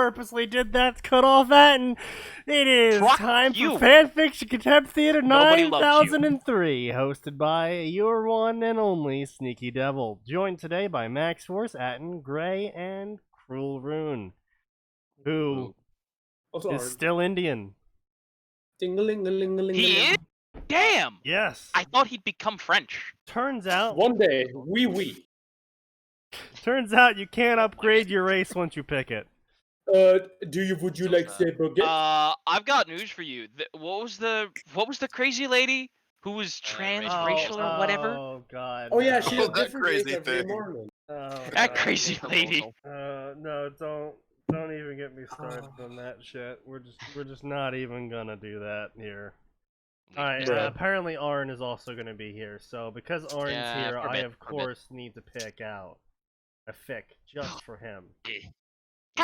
purposely did that to cut off Atin. It is time for Fanfiction Contempt Theater 9003, hosted by your one and only Sneaky Devil. Joined today by Max Force, Atin, Gray, and Cruel Rune, who is still Indian. He is? Damn! Yes. I thought he'd become French. Turns out... One day, oui. Turns out you can't upgrade your race once you pick it. Would you like to say baguette? I've got news for you. What was the crazy lady who was transracial or whatever? Oh god. Oh yeah, she has that different crazy race every thing. morning. That crazy lady. No, don't even get me started on that shit. We're just not even gonna do that here. Alright, apparently Arn is also gonna be here, so because Arn's here, I of course need to pick out a fic just for him.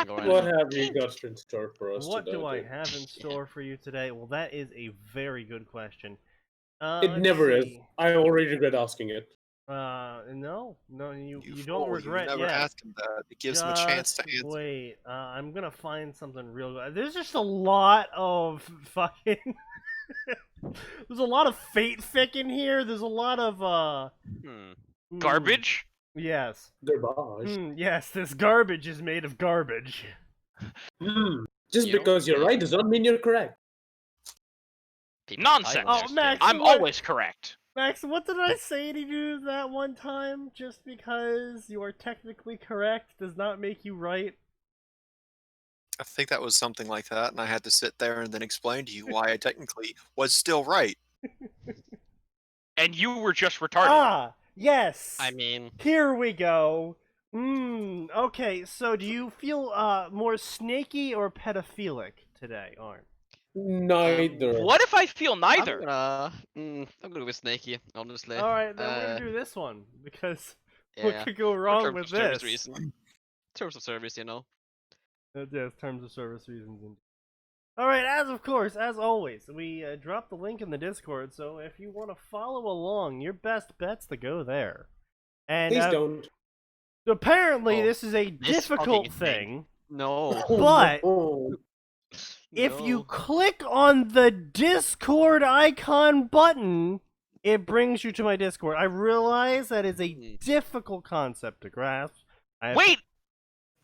What have you got in store for us What today? do I have in store for you today? Well, that is a very good question. It never is. I already regret asking it. No, you don't regret. You never ask him that. It gives him a chance to answer. Wait, I'm gonna find something real good. There's just a lot of fucking. There's a lot of fate fic in here. There's a lot of Garbage? Yes. Garbage. Yes, this garbage is made of garbage. Just because you're right does not mean you're correct. Nonsense. Oh, Max, I'm always correct. Max, what did I say to you that one time? Just because you are technically correct does not make you right? I think that was something like that, and I had to sit there and then explain to you why I technically was still right. And you were just retarded. Ah, yes. I mean, here we go. Okay, so do you feel more snaky or pedophilic today, Arn? Neither. What if I feel neither? I'm gonna be snaky, honestly. Alright, then we're gonna do this one, because what could go wrong with this? Terms of service, you know. Yes, terms of service reasons. Alright, as always, we dropped the link in the Discord, so if you want to follow along, your best bet's to go there. And, please don't. Apparently, this is a difficult thing. No. But, if you click on the Discord icon button, it brings you to my Discord. I realize that is a difficult concept to grasp. Wait!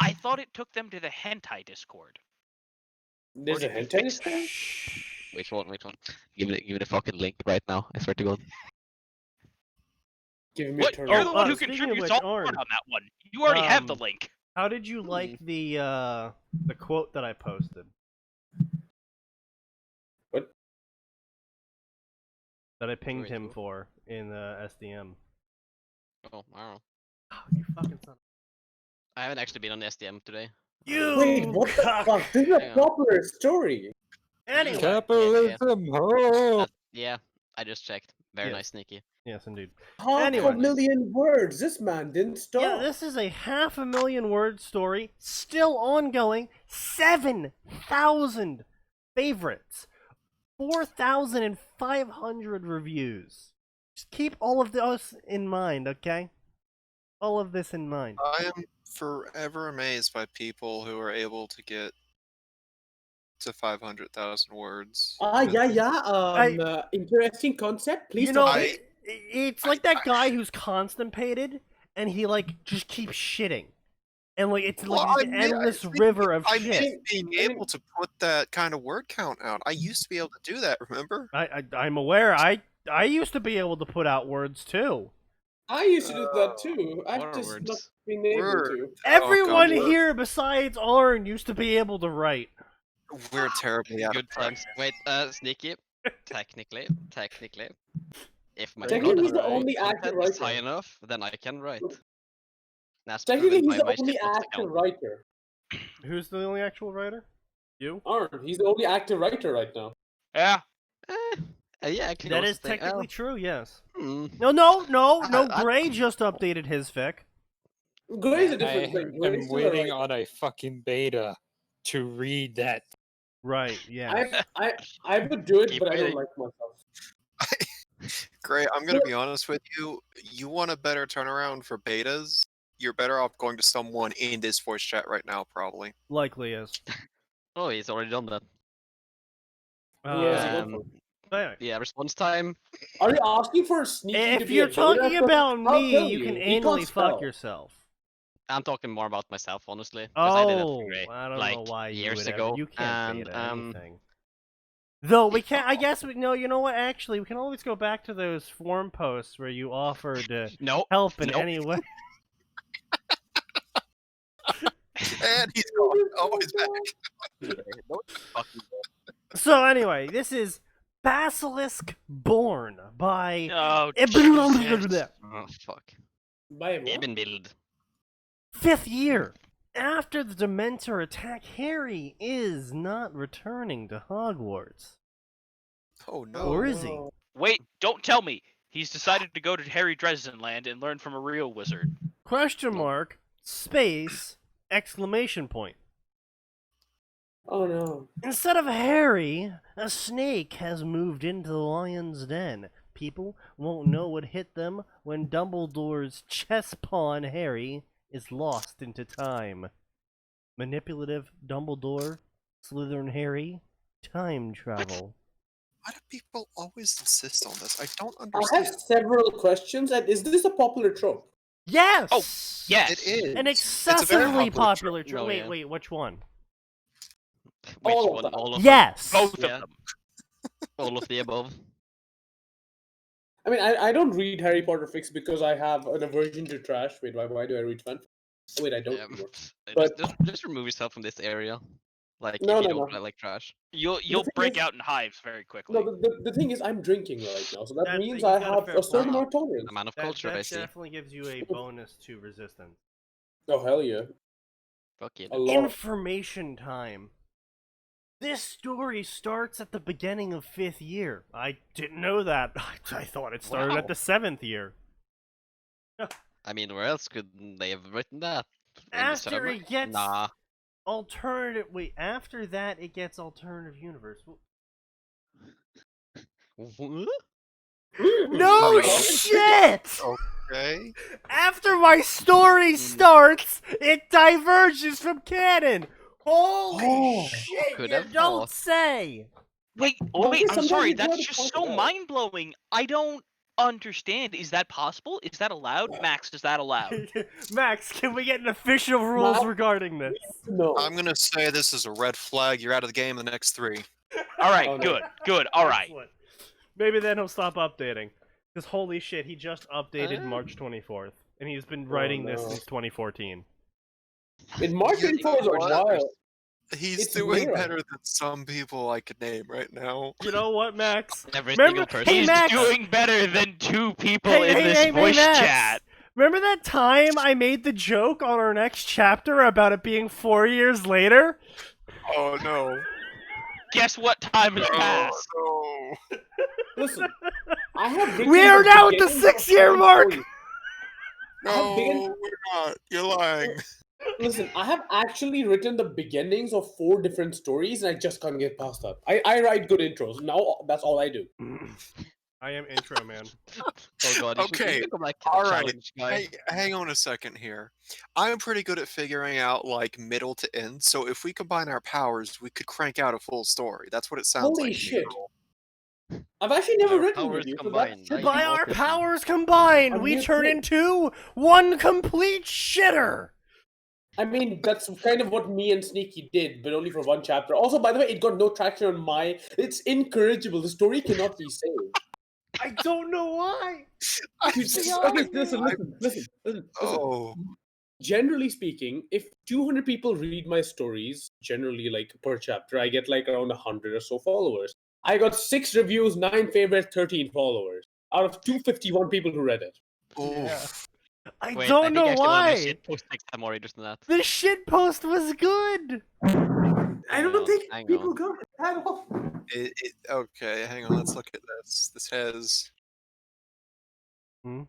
I thought it took them to the hentai Discord. There's a hentai Discord? Which one? Give me the fucking link right now. I swear to God. Give me what? You're the one who contributes all on that one. You already have the link. How did you like the quote that I posted? That I pinged him for in SDM. Oh, wow. Oh, you fucking son. I haven't actually been on SDM today. Wait, what the fuck? This is a popular story. Anyway. Capitalism. Yeah, I just checked. Very nice, Sneaky. Yes, indeed. Half a million words. This man didn't stop. Yeah, this is a 500,000 word story, still ongoing. 7,000 favorites. 4,500 reviews. Just keep all of this in mind, okay? All of this in mind. I am forever amazed by people who are able to get to 500,000 words. Interesting concept. Please it's like that guy who's constipated and he just keeps shitting. And it's an endless river of shit. I mean being able to put that kind of word count out. I used to be able to do that, remember? I'm aware. I used to be able to put out words too. I used to do that too. I've just not been able to. Everyone here besides Arn used to be able to write. We're terribly out of times. Wait, Sneaky. Technically, if my he's the only active writer. Is high enough, then I can write. Technically, he's the only active writer. Who's the only actual writer? You? Arn. He's the only active writer right now. Yeah. Yeah, that is technically true, yes. No, Gray just updated his fic. Gray's a different thing. I'm waiting on a fucking beta to read that. Right, yeah. I would do it, but I don't like myself. Gray, I'm gonna be honest with you. You want a better turnaround for betas? you're better off going to someone in this voice chat right now, probably. Likely is. Oh, he's already done that. Yeah, Anyway. Yeah, response time. Are you asking for Sneaky to If be you're a beta? talking about I'll me, tell you can he can't anally fuck spell. yourself. I'm talking more about myself, honestly. 'Cause I did that for Oh, Grey, I don't like, know why you years would ago. ever. You can't and, beta anything. Though we can't. I guess we no. You know what? Actually, we can always go back to those forum posts where you offered to Nope. help in Nope. any way. And he's gone. Oh, he's back. So anyway, this is Basilisk Born by. Oh, Jesus. Oh, fuck. By what? Eben build. 5th year. After the Dementor attack, Harry is not returning to Hogwarts. Oh no. Or is he? Wait, don't tell me. He's decided to go to Harry Dresdenland and learn from a real wizard. Question mark, space, exclamation point. Oh no. Instead of Harry, a snake has moved into the lion's den. People won't know what hit them when Dumbledore's chess pawn Harry is lost into time. Manipulative Dumbledore, Slytherin Harry, time travel. Why do people always insist on this? I don't I understand. have several questions. And is this a popular trope? Yes! Oh, yes. It is. An It's a very excessively popular trope. No, wait, yeah. wait, which one? Which All of one? them. All of Yes! Both Yeah. of them. them. All of the above. I mean, I don't read Harry Potter fics because I have an aversion to trash. Wait, why do I read fanfic? Wait, I don't Yeah. anymore. Just, But- just remove yourself from this area. Like, No, if you no, don't no. like trash. You'll thing break is- out in hives very quickly. No, the thing is, I'm drinking right now, so that That- means you've I got a have fair a certain point. amount of tolerance. A man of That, culture, I that see. definitely gives you a bonus to resistance. Oh hell yeah! Fuck yeah. A lot. Information time. This story starts at the beginning of 5th year. I didn't know that. I thought it started Wow. at the 7th year. I mean, where else could they have written that? In the After summer? it gets Nah. alternative. Wait, after that it gets alternative universe. What? No Oh, shit! Okay. After my story starts, it diverges from canon. Holy Oh, shit! could You have don't thought. say. Wait, Well, wait, I'm sometimes sorry. you gotta That's just point so it out. mind blowing. I don't understand. Is that possible? Is that allowed? Max, is that allowed? Max, can we get an official rules Max? regarding this? No. I'm gonna say this is a red flag. You're out of the game in the next 3. All right, Oh, no. good, good. All right. Excellent. Maybe then he'll stop updating. Because holy shit, he just updated March 24th. And he's been writing this no. since 2014. In March Yeah, 24 is a while. He's It's doing rare. better than some people I could name right now. You know what, Max? Every Remember- single person. Hey, He's Max! doing better than 2 people Hey, in hey, this hey, voice Max! chat. Remember that time I made the joke on our next chapter about it being 4 years later? Oh no. Guess what time has passed? Oh Listen, I have written We are the now at the beginnings of 6-year some mark! stories. no. I have No, begun- we're not. You're lying. Listen, I have actually written the beginnings of 4 different stories, and I just can't get past that. I write good intros. Now that's all I do. I am intro man. Oh god, you should Okay, become like all a right. challenge guy. Hey, hang on a second here. I'm pretty good at figuring out like middle to end. So if we combine our powers, we could crank out a full story. That's what it sounds Holy like. to me. shit. I've actually never Our written powers with you, so combined. that's I By see our autism. powers combined, I'm we used turn to it. into one complete shitter! I mean, that's kind of what me and Sneaky did, but only for 1 chapter. Also, by the way, it got no traction on my... It's incorrigible. The story cannot be saved. I don't know why! I'm Okay, sorry. listen. Oh, Generally speaking, if 200 people read my stories, generally like per chapter, I get like around 100 or so followers. I got 6 reviews, 9 favorites, 13 followers out of 251 people who read it. oof. I Wait, I don't think know actually one of why! these shitposts takes time more readers than that. The shitpost was good! I Hang don't on, think hang people on. got it at all. Okay, hang on. Let's look at this. This has. Hmm?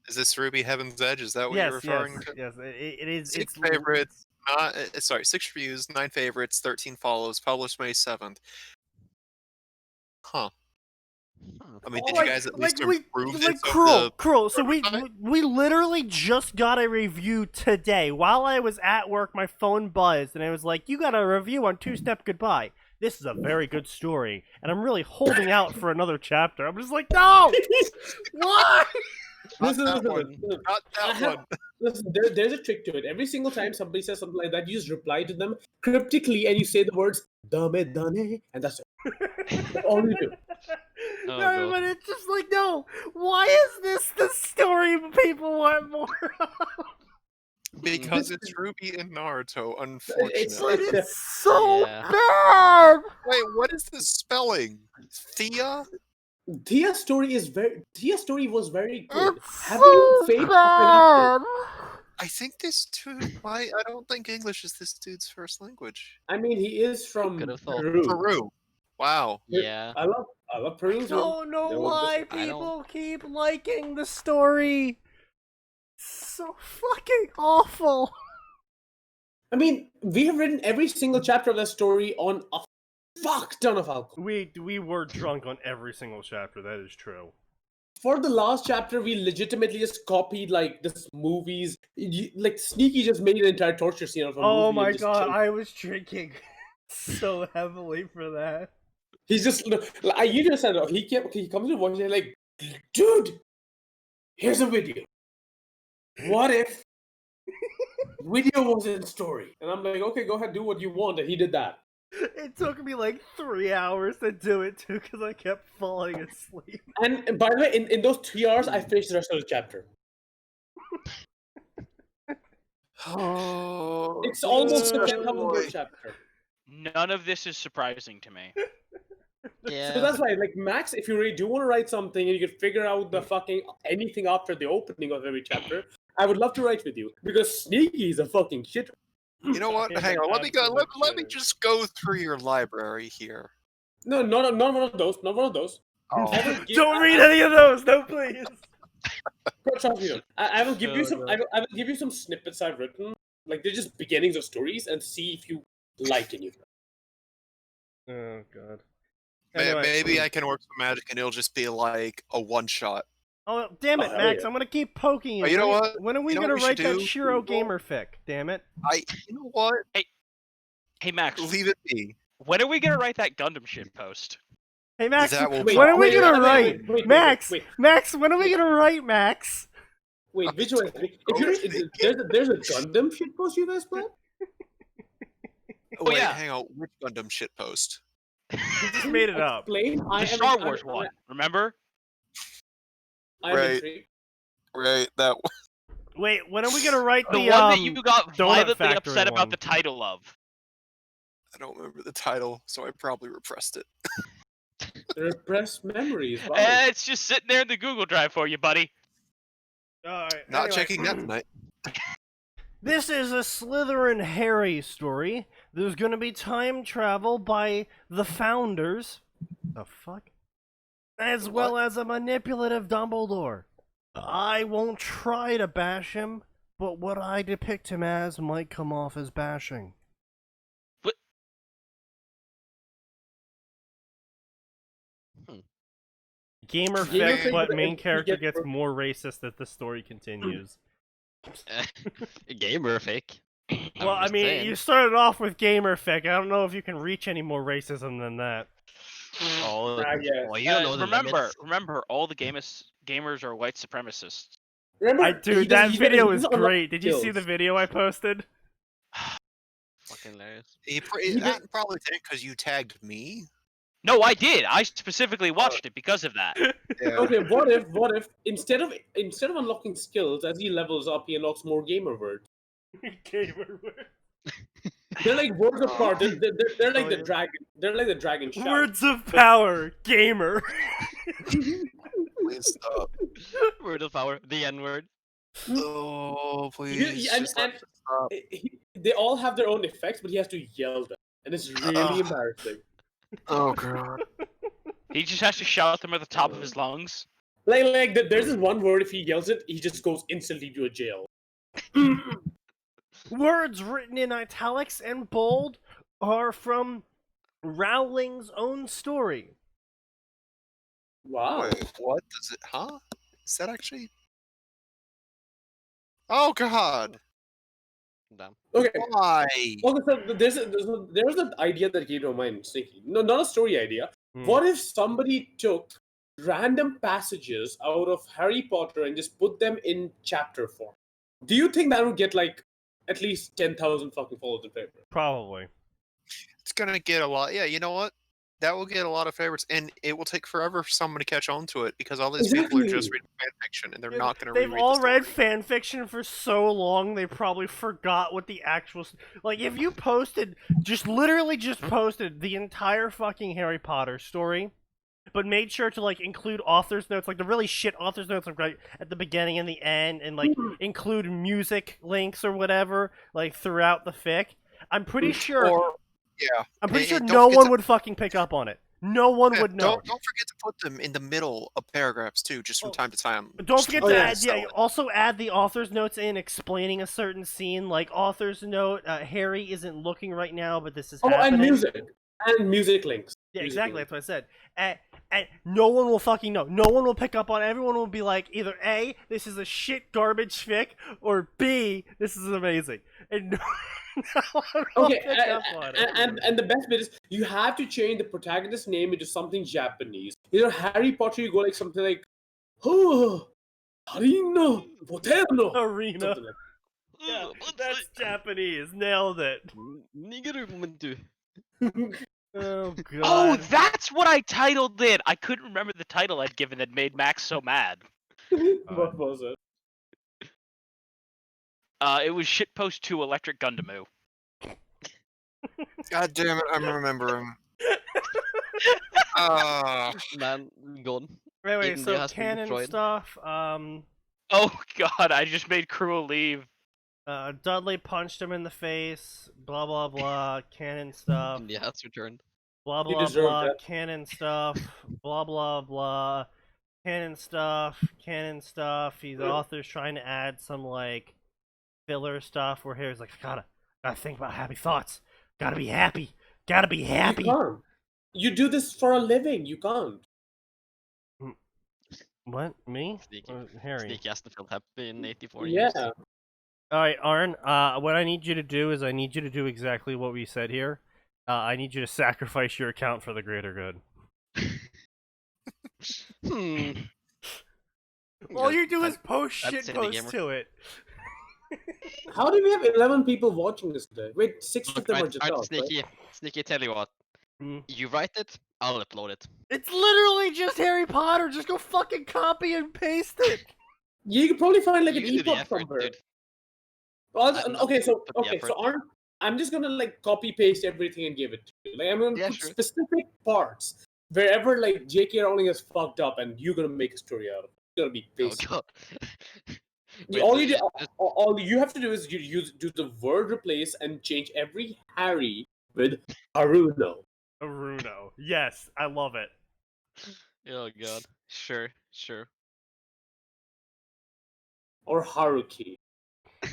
Is this Ruby Heaven's Edge? Is that what Yes, you're referring yes, to? yes. It is. 6 It's favorites. Sorry, 6 reviews, 9 favorites, 13 follows. Published May 7th. Huh. I mean, did you guys at least improve this? Cruel. So we literally just got a review today. While I was at work, my phone buzzed, and it was like, "You got a review on Two Step Goodbye. This is a very good story, and I'm really holding out for another chapter." I'm just like, no, why? Not that one. Not that one. Listen, there's a trick to it. Every single time somebody says something like that, you just reply to them cryptically and you say the words "dame dane," and that's it. That's all you do. No, but it's just like, no. Why is this the story people want more of? Because it's Ruby and Naruto, unfortunately. It's so bad. Wait, what is the spelling? Thea? Tia's story was very good. It's Have so you faith bad. I think this dude I don't think English is this dude's first language. I mean, he is from Could have thought. Peru. Peru. Wow. Yeah. I love Peru. I don't know why people keep liking the story. So fucking awful. I mean, we have written every single chapter of that story on a fuck ton of alcohol. We were drunk on every single chapter. That is true. For the last chapter, we legitimately just copied like this movies. Like Sneaky just made an entire torture scene of a movie. Oh my and just god, chilled. I was drinking so heavily for that. He's just like, you just said he comes to watch and like, dude, here's a video. What if video wasn't story? And I'm like, okay, go ahead, do what you want. And he did that. It took me like 3 hours to do it too, because I kept falling asleep. And by the way, in those 3 hours, I finished the rest of the chapter. Oh, It's almost a 10 boy. chapter. None of this is surprising to me. Yeah. So that's why, like, Max, if you really do want to write something and you can figure out the fucking anything after the opening of every chapter, I would love to write with you. Because Sneaky is a fucking shit. You know what? Yeah, Hang on. Let me go. absolute Let me shit. just go through your library here. No, not one of those. Not one of those. Oh. Don't read any of those, no, please. Trust me. I will give you Oh, some. God. I will give you some snippets I've written. Like they're just beginnings of stories, and see if you like any of them. Oh god. Maybe I can work some magic and it'll just be like a one shot. Oh damn it, Oh, hell Max! yeah. I'm gonna keep poking you. Oh, you know what? When are we You know gonna what we write should that do? Shiro Gamer fic? Damn it! You know what? Hey Max, Leave it be. when are we gonna write that Gundam shit post? Hey Max, That will when are we wait, gonna wait, write? wait, Max, wait. Max, when are we gonna write, Max? Wait, which one? There's a Gundam shit post you guys play? Wait, yeah. hang on. Which Gundam shit post? You just made it up. Explain. The Star Wars one, remember? I'm Right. intrigued. Right, that one. Wait, when are we gonna write The the one that you got Donut violently Factory upset one? about the title of. I don't remember the title, so I probably repressed it. Repressed memories. Wow. It's just sitting there in the Google Drive for you, buddy. Alright, Not anyway. checking that tonight. This is a Slytherin Harry story. There's gonna be time travel by the founders. The fuck? As well as a manipulative Dumbledore. I won't try to bash him, but what I depict him as might come off as bashing. What? Gamer Gamer fic, fic, but but main you character get- gets more racist as the story continues. Gamer fic. Well, I just mean, saying. you started off with gamer fic. I don't know if you can reach any more racism than that. Oh, Yeah. well, you don't know the limits. remember, all the gamers are white supremacists. Remember, Dude, that video is great. Did you see the skills. video I posted? Fucking hilarious. That probably did because you tagged me. No, I did. I specifically watched it because of that. Yeah. Okay, what if instead of unlocking skills as he levels up, he unlocks more gamer words? Gamer word. They're like words of power. They're like Oh, the yeah. dragon. They're like the dragon shout. Words of power, gamer. Please stop. Word of power, the N word. Oh, please. and- just let and- it stop. They all have their own effects, but he has to yell them, and it's really embarrassing. Oh, God. He just has to shout them at the top of his lungs. Like there's this one word. If he yells it, he just goes instantly to a jail. Words written in italics and bold are from Rowling's own story. Wow. Wait, what does it? Huh? Is that actually? Oh God! Damn. Okay. Why? Okay, so there's an idea that came to my mind, Sneaky. No, not a story idea. Hmm. What if somebody took random passages out of Harry Potter and just put them in chapter form? Do you think that would get like at least 10,000 fucking followers in favor? Probably. It's gonna get a lot. Yeah, you know what? That will get a lot of favorites, and it will take forever for someone to catch on to it because all these people are just Exactly. reading fan fiction and they're Yeah, not gonna they've reread all the read story. fan fiction for so long they probably forgot what the actual like. If you posted, literally just posted the entire fucking Harry Potter story, but made sure to like include author's notes, like the really shit author's notes, like right at the beginning and the end, and like include music links or whatever, like throughout the fic. I'm pretty sure. Or yeah, I'm pretty sure don't no forget one to- would fucking pick up on it. No one yeah, would know. Don't forget to put them in the middle of paragraphs too, just from Oh, time to time. Don't Just forget to to yeah, add, also add the author's notes in explaining a certain scene, like author's note, Harry isn't looking right now, but this is happening. And music links. Yeah, Music exactly, links. that's what I said. And no one will fucking know. No one will pick up on it. Everyone will be like, either A, this is a shit garbage fic, or B, this is amazing. And no, no one will Okay, pick up on it. and the best bit is you have to change the protagonist's name into something Japanese. Harry Potter, you go like something like, oh, Harino, Poterno. Arena. Something like Yeah, that's Japanese. Nailed it. Nigeru. Oh, God. Oh, that's what I titled it. I couldn't remember the title I'd given that made Max so mad. What was it? It was Shitpost 2 Electric Gundamoo. God damn it, I'm remembering. Man, gone. Anyway, India so has been canon destroyed. stuff. Oh god, I just made Cruel leave. Dudley punched him in the face. Blah blah blah. Canon stuff. India has returned. Blah He blah deserved blah. that. Canon stuff. Blah blah blah. Canon stuff. Canon stuff. The author's trying to add some like filler stuff where Harry's like, gotta think about happy thoughts. Gotta be happy. Gotta be happy. You can't. You do this for a living. You can't. What? Me? Sneaky. Or Harry? Sneaky has to feel happy in 84 Yeah. years. Alright, Arn, what I need you to do is I need you to do exactly what we said here. I need you to sacrifice your account for the greater good. All you do is post I'm shit Cindy posts Gamer. to it. How do we have 11 people watching this today? Wait, 6 of Look, them are right, just right, us, right? Sneaky, tell you what. Hmm. You write it, I'll upload it. It's literally just Harry Potter. Just go fucking copy and paste it. You could probably find like an You do the ebook effort, somewhere. dude. Well, I'm okay, so put the effort. I'm just gonna like copy paste everything and give it to you. Like I'm gonna Yeah, put sure. specific parts wherever like J.K. Rowling has fucked up, and you're gonna make a story out of it. It's gonna be Oh basic. god. All you do, all you have to do is do the word replace and change every Harry with Haruno. Aruno. Yes, I love it. Oh god. Sure. Or Haruki.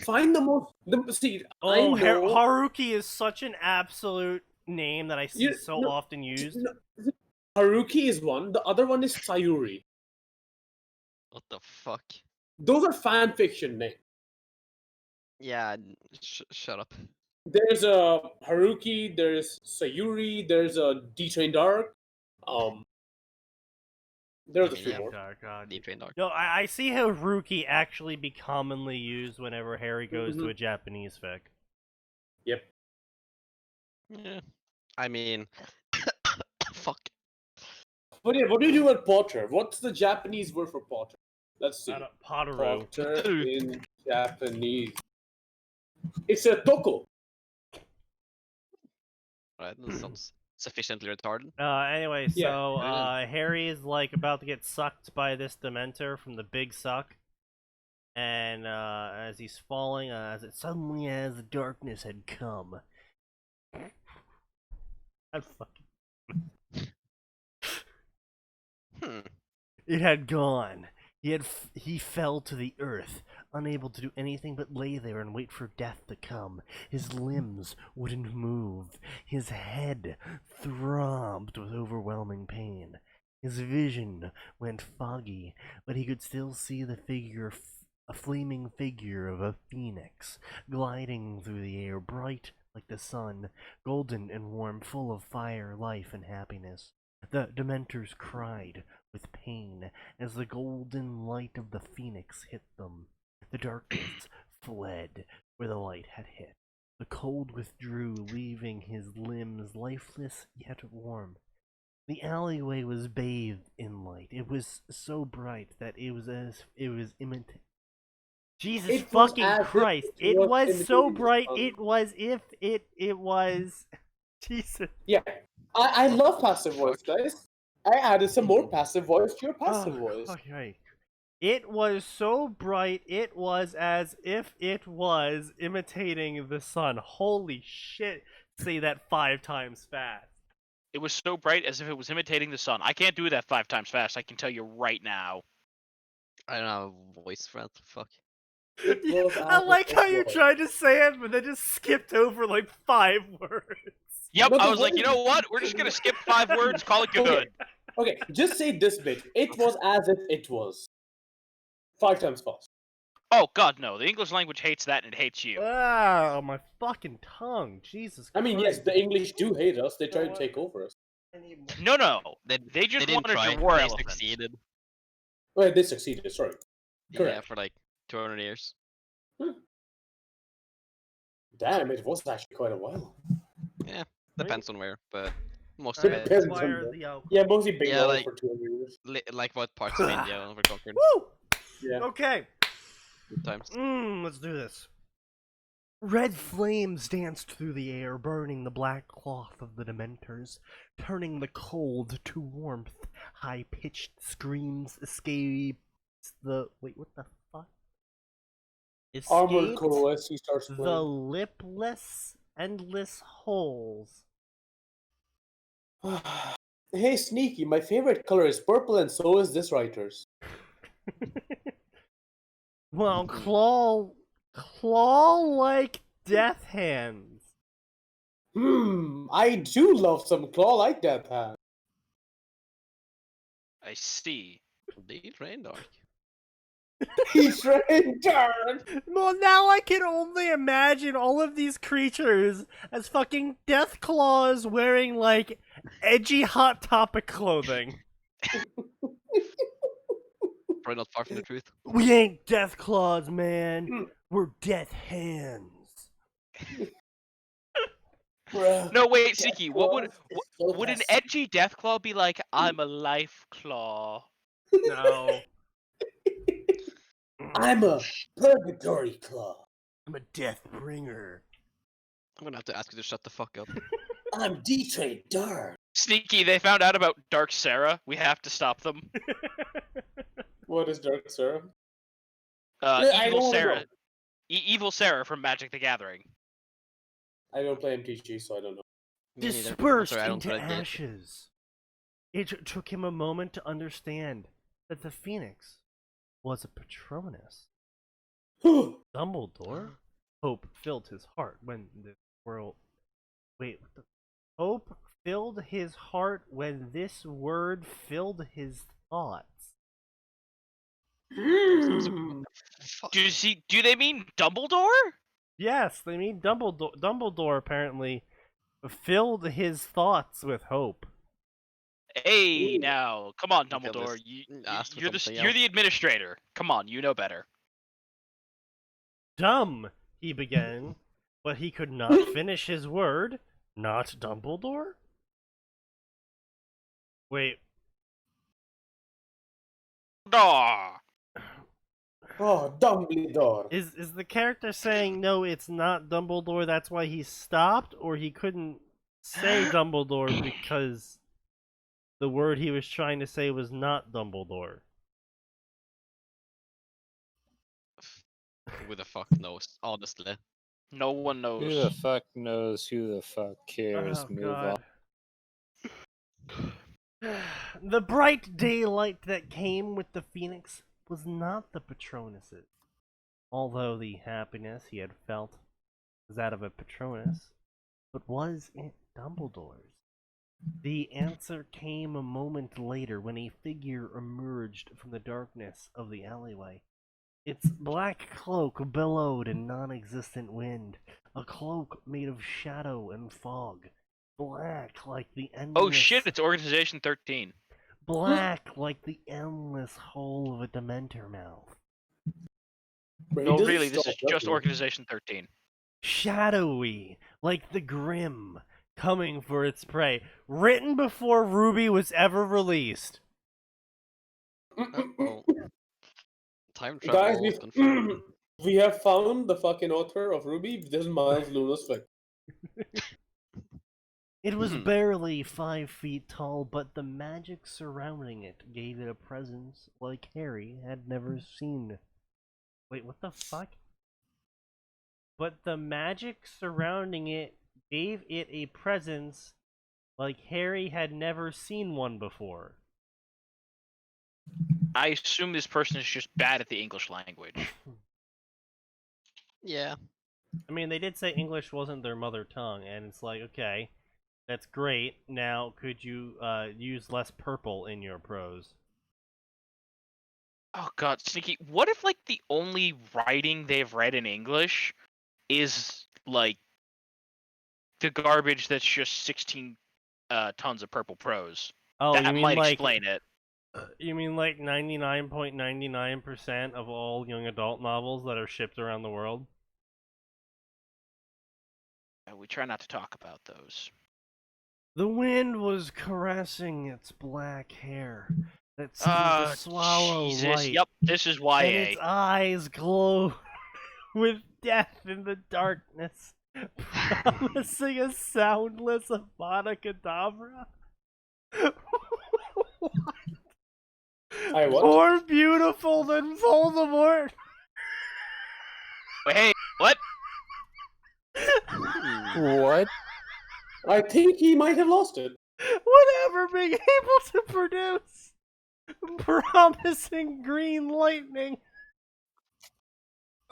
Find the most. See, I Oh, know. Haruki is such an absolute name that I see You- so no, often used. no, Haruki is one. The other one is Sayuri. What the fuck? Those are fan fiction names. Yeah, shut up. There's a Haruki. There's Sayuri. There's a D-Train Dark. There's I a mean, few yeah. more. God. Deep Train Dark. No, I see Haruki actually be commonly used whenever Harry goes to a Japanese fic. Yep. Yeah. I mean, fuck. But yeah, what do you do with Potter? What's the Japanese word for Potter? Let's see. Potaru. Potter in Japanese. It's a toko. Alright, that sounds sufficiently retarded. Anyway, Yeah. so Harry is like about to get sucked by this Dementor from the Big Suck, and as he's falling, as the darkness had come, I'd fucking. It had gone. He fell to the earth, unable to do anything but lay there and wait for death to come. His limbs wouldn't move. His head throbbed with overwhelming pain. His vision went foggy, but he could still see the figure, a flaming figure of a phoenix, gliding through the air, bright like the sun, golden and warm, full of fire, life, and happiness. The Dementors cried with pain as the golden light of the phoenix hit them. The darkness fled where the light had hit. The cold withdrew, leaving his limbs lifeless yet warm. The alleyway was bathed in light. It was so bright that it was as it was imitating. Jesus fucking Christ! It was so bright. It was if it was. Jesus. Yeah, I love passive voice, guys. I added some more passive voice to your passive voice. Okay. It was so bright. It was as if it was imitating the sun. Holy shit! Say that 5 times fast. It was so bright as if it was imitating the sun. I can't do that 5 times fast. I can tell you right now. I don't have a voice for that. Fuck. I like how you tried to say it, but then just skipped over like 5 words. Yep, No, I was like, you know what? We're just gonna skip 5 words, call it good. Okay, just say this bit. It was as if it was. 5 times fast. Oh god, no. The English language hates that and it hates you. Wow, my fucking tongue. Jesus Christ. I mean, yes, the English do hate us. They try to take over us. No. They just didn't wanted try. to war They elephant. succeeded. Well, they succeeded, sorry. Yeah, Correct. for like 200 years. Damn, it was actually quite a while. Yeah, depends on where, but most of Alright, it. depends Fire on the outcome. Yeah, mostly Bengal Yeah, like- for 200 years. Like what parts of India were conquered. Woo! Yeah. Okay. Good times. Let's do this. Red flames danced through the air, burning the black cloth of the Dementors, turning the cold to warmth. High-pitched screams escaped the... Wait, what the fuck? Armored Escaped coalesce, he starts the playing. lipless, endless holes. Hey, Sneaky, my favorite color is purple and so is this writer's. Well, claw-like death hands. I do love some claw-like death hand. I see. Indeed, rain dark. He's returned! Well, now I can only imagine all of these creatures as fucking death claws wearing, like, edgy Hot Topic clothing. Probably not far from the truth. We ain't death claws, man. We're death hands. Bruh. No, wait, Siki, would an Yes. edgy Deathclaw be like, I'm a life claw? No. I'm a purgatory claw. I'm a death bringer. I'm gonna have to ask you to shut the fuck up. I'm D-Trade Dark. Sneaky, they found out about Dark Sarah. We have to stop them. What is Dark Sarah? Evil I don't wanna Sarah. know. Evil Sarah from Magic the Gathering. I don't play MTG, so I don't know. Me neither. Dispersed Sorry, I don't into play it. ashes. It took him a moment to understand that the Phoenix was a Patronus. Dumbledore? Hope filled his heart when this world. Wait, what the? Hope filled his heart when this word filled his thoughts. Fuck. Do they mean Dumbledore? Yes, they mean Dumbledore. Dumbledore apparently filled his thoughts with hope. Hey, Ooh. now, come on, You feel Dumbledore. this- asked for You're something you're else. the administrator. Come on, you know better. Dumb, he began, but he could not finish his word. Not Dumbledore? Wait, Duh. Oh, Dumbledore. is the character saying no, it's not Dumbledore, that's why he stopped? Or he couldn't say Dumbledore because the word he was trying to say was not Dumbledore? Who the fuck knows? Honestly. No one knows. Who the fuck knows? Who the fuck cares? Oh, Move on. God. The bright daylight that came with the Phoenix was not the Patronus's. Although the happiness he had felt was that of a Patronus, but was it Dumbledore's? The answer came a moment later when a figure emerged from the darkness of the alleyway. Its black cloak billowed in non-existent wind, a cloak made of shadow and fog, black like the endless... Oh shit, it's Organization 13. Black like the endless hole of a Dementor mouth. Bro, No, it doesn't really, this stop, is just does it? Organization 13. Shadowy like the Grim, coming for its prey. Written before Ruby was ever released. Well, time Guys, travel confirmed. we have found the fucking author of Ruby. This is Miles Luna's fic. It was barely 5 feet tall, but the magic surrounding it gave it a presence like Harry had never seen. Wait, what the fuck? But the magic surrounding it gave it a presence like Harry had never seen one before. I assume this person is just bad at the English language. Yeah. I mean, they did say English wasn't their mother tongue, and it's like, okay, that's great. Now, could you use less purple in your prose? Oh god, Sneaky, what if, like, the only writing they've read in English is, like, the garbage that's just 16 tons of purple prose? Oh, That you mean might like explain it. you mean like 99.99% of all young adult novels that are shipped around the world? We try not to talk about those. The wind was caressing its black hair that seemed to swallow Jesus. light. Yep, this is YA. And its eyes glowed with death in the darkness, promising a soundless Avada Kedavra. I what? More beautiful than Voldemort. Wait, hey, what? What? I think he might have lost it. Whatever being able to produce promising green lightning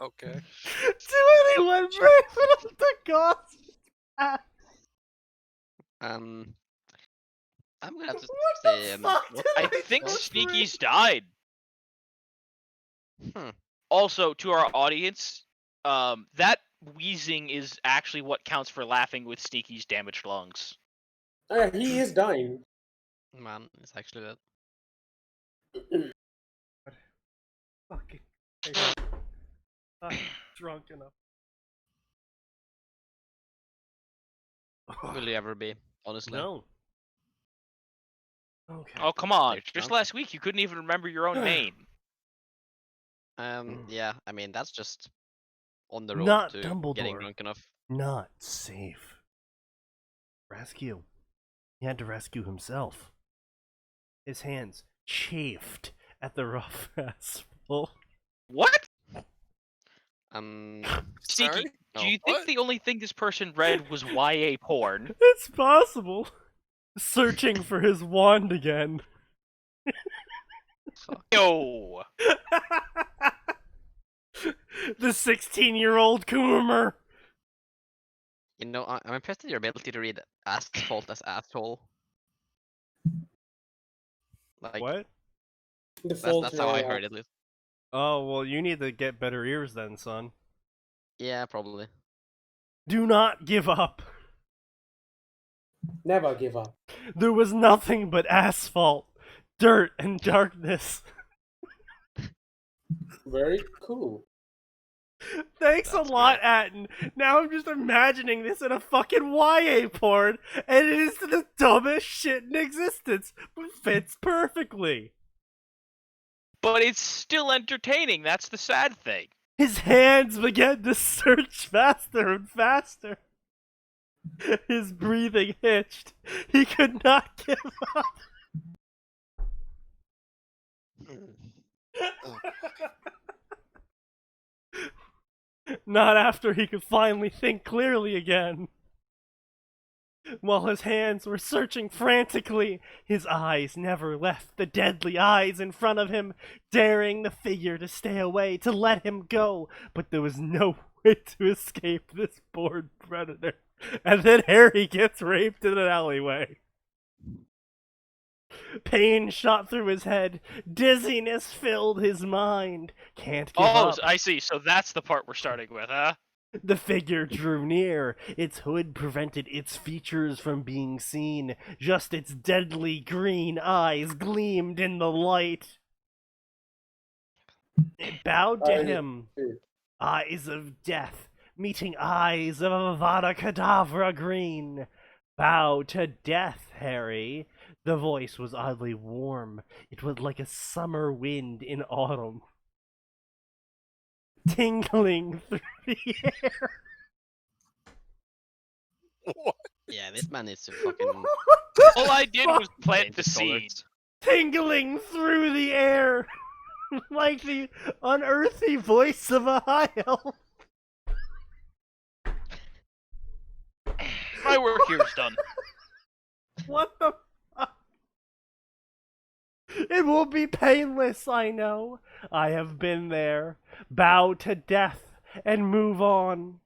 Okay. to anyone brave enough to cause attack. I'm gonna have to What say, the fuck what- did I I think go through? Sneaky's died. Also, to our audience, that wheezing is actually what counts for laughing with Sneaky's damaged lungs. Oh, yeah, he is dying. man, it's actually that. Fucking I'm drunk enough. Will you ever be? Honestly. No. Okay. Oh, come on. Like, Just no. last week, you couldn't even remember your own name. Yeah. I mean, that's just on the road Not to Dumbledore. getting drunk enough. Not safe. Rescue. He had to rescue himself. His hands chafed at the rough asphalt. What? Um. Sneaky, Sorry? do you think What? the only thing this person read was YA porn? It's possible. Searching for his wand again. Yo! The 16-year-old Coomer. You know, I'm impressed with your ability to read asphalt as asshole. Like, What? that's how I heard it. At least. Oh, well, you need to get better ears then, son. Yeah, probably. Do not give up. Never give up. There was nothing but asphalt, dirt, and darkness. Very cool. Thanks That's a lot, Atin. Now I'm just imagining this in a fucking YA porn, and it is the dumbest shit in existence, but fits perfectly. But it's still entertaining, that's the sad thing. His hands began to search faster and faster. His breathing hitched. He could not give up. Oh, Not after he could finally think clearly again. While his hands were searching frantically, his eyes never left the deadly eyes in front of him, daring the figure to stay away, to let him go. But there was no way to escape this bored predator. And then Harry gets raped in an alleyway. Pain shot through his head. Dizziness filled his mind. Can't give Oh, up. I see. So that's the part we're starting with, huh? The figure drew near. Its hood prevented its features from being seen. Just its deadly green eyes gleamed in the light. It bowed to him. Eyes of death, meeting eyes of Avada Kedavra green. Bow to death, Harry. The voice was oddly warm. It was like a summer wind in autumn. Tingling through the air. What? Yeah, this man needs to fucking All I did was plant change the his seed. colors. Tingling through the air. Like the unearthly voice of a high elf. My work here is done. What the fuck? It will be painless, I know. I have been there. Bow to death and move on.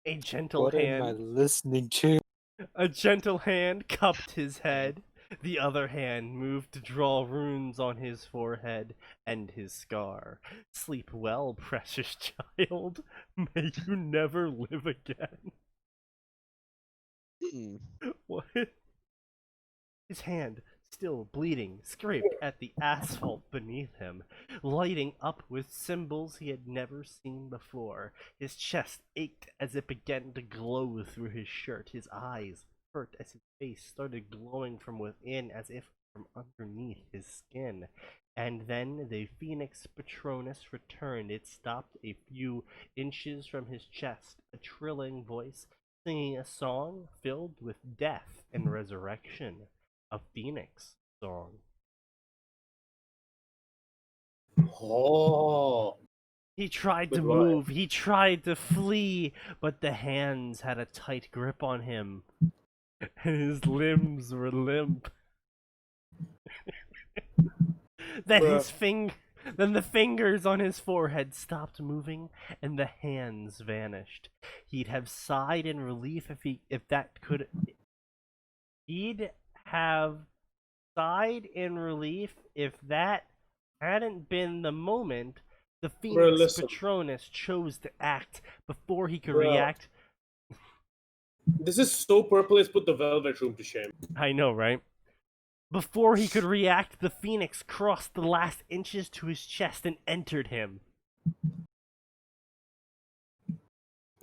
A gentle What am I hand. listening to? A gentle hand cupped his head. The other hand moved to draw runes on his forehead and his scar. Sleep well, precious child. May you never live again. Hmm. What? His hand, still bleeding, scraped at the asphalt beneath him, lighting up with symbols he had never seen before. His chest ached as it began to glow through his shirt. His eyes hurt as his face started glowing from within as if from underneath his skin. And then the Phoenix Patronus returned. It stopped a few inches from his chest, a trilling voice singing a song filled with death and resurrection. A phoenix song. Oh. He tried to But why? move, he tried to flee, but the hands had a tight grip on him, and his limbs were limp. Then the fingers on his forehead stopped moving, and the hands vanished. He'd have sighed in relief if that could. He'd have sighed in relief if that hadn't been the moment the Phoenix listen. Patronus chose to act before he could Bro. react. This is so purple, it's put the Velvet Room to shame. I know, right? Before he could react, the Phoenix crossed the last inches to his chest and entered him.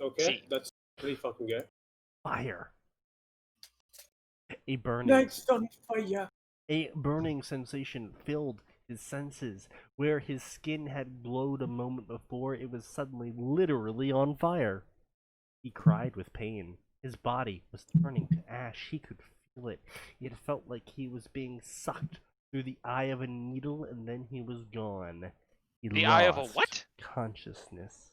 Okay, See. that's pretty fucking good. Fire. A burning sensation filled his senses. Where his skin had glowed a moment before, it was suddenly literally on fire. He cried with pain. His body was turning to ash. He could feel it. It felt like he was being sucked through the eye of a needle, and then he was gone. He The eye of a lost what? consciousness.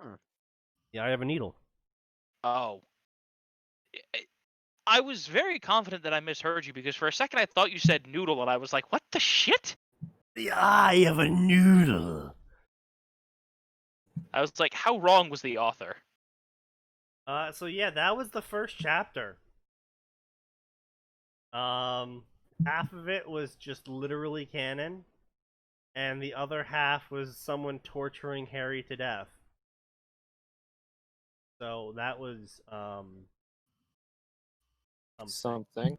Hmm. The eye of a needle. Oh. I was very confident that I misheard you because for a second I thought you said noodle and I was like, what the shit? The eye of a noodle. I was like, how wrong was the author? So yeah, that was the first chapter. Half of it was just literally canon, and the other half was someone torturing Harry to death. So that was Something.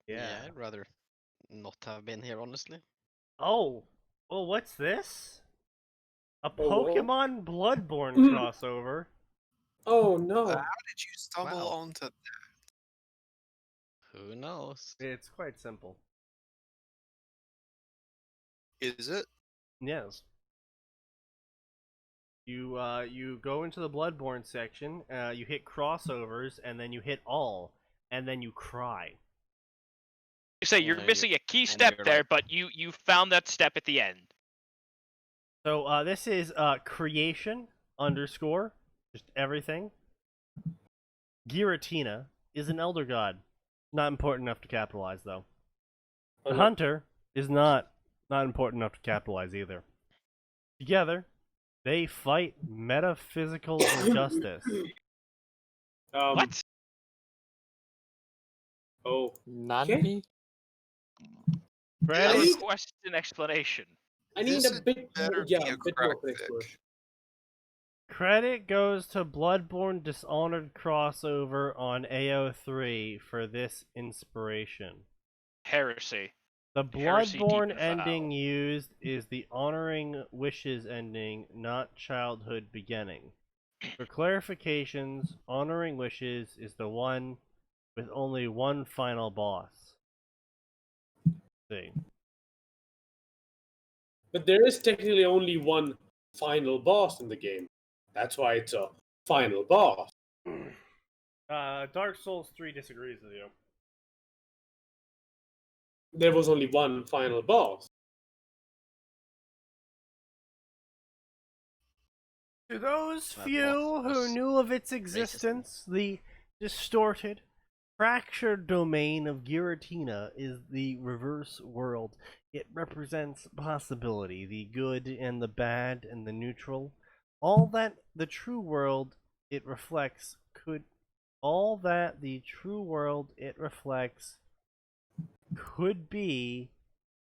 Yeah. I'd rather not have been here, honestly. Oh, well, what's this? A Oh, what? Pokemon Bloodborne crossover. Oh no. How did you stumble Wow. onto that? Who knows? It's quite simple. Is it? Yes. You go into the Bloodborne section, you hit crossovers, and then you hit all, and then you cry. You say you're Yeah, missing a key and step you're there, like- but you found that step at the end. So this is creation underscore just everything. Giratina is an elder god, not important enough to capitalize though. The hunter is not important enough to capitalize either. Together, they fight metaphysical injustice. What? Oh, Nani? Credit, Yes. Request an explanation. I need This a bit more, better yeah, be a a bit crack more of an fic. explanation. credit goes to Bloodborne Dishonored crossover on AO3 for this inspiration. Heresy. The Heresy deep Bloodborne and foul. ending used is the Honoring Wishes ending, not Childhood Beginning. For clarifications, Honoring Wishes is the one with only one final boss. See. But there is technically only one final boss in the game. That's why it's a final boss. Dark Souls 3 disagrees with you. There was only one final boss. To those That few boss who was knew of its existence, the distorted, fractured domain of Giratina is the reverse world. It represents possibility, the good and the bad and the neutral. All that the true world it reflects could be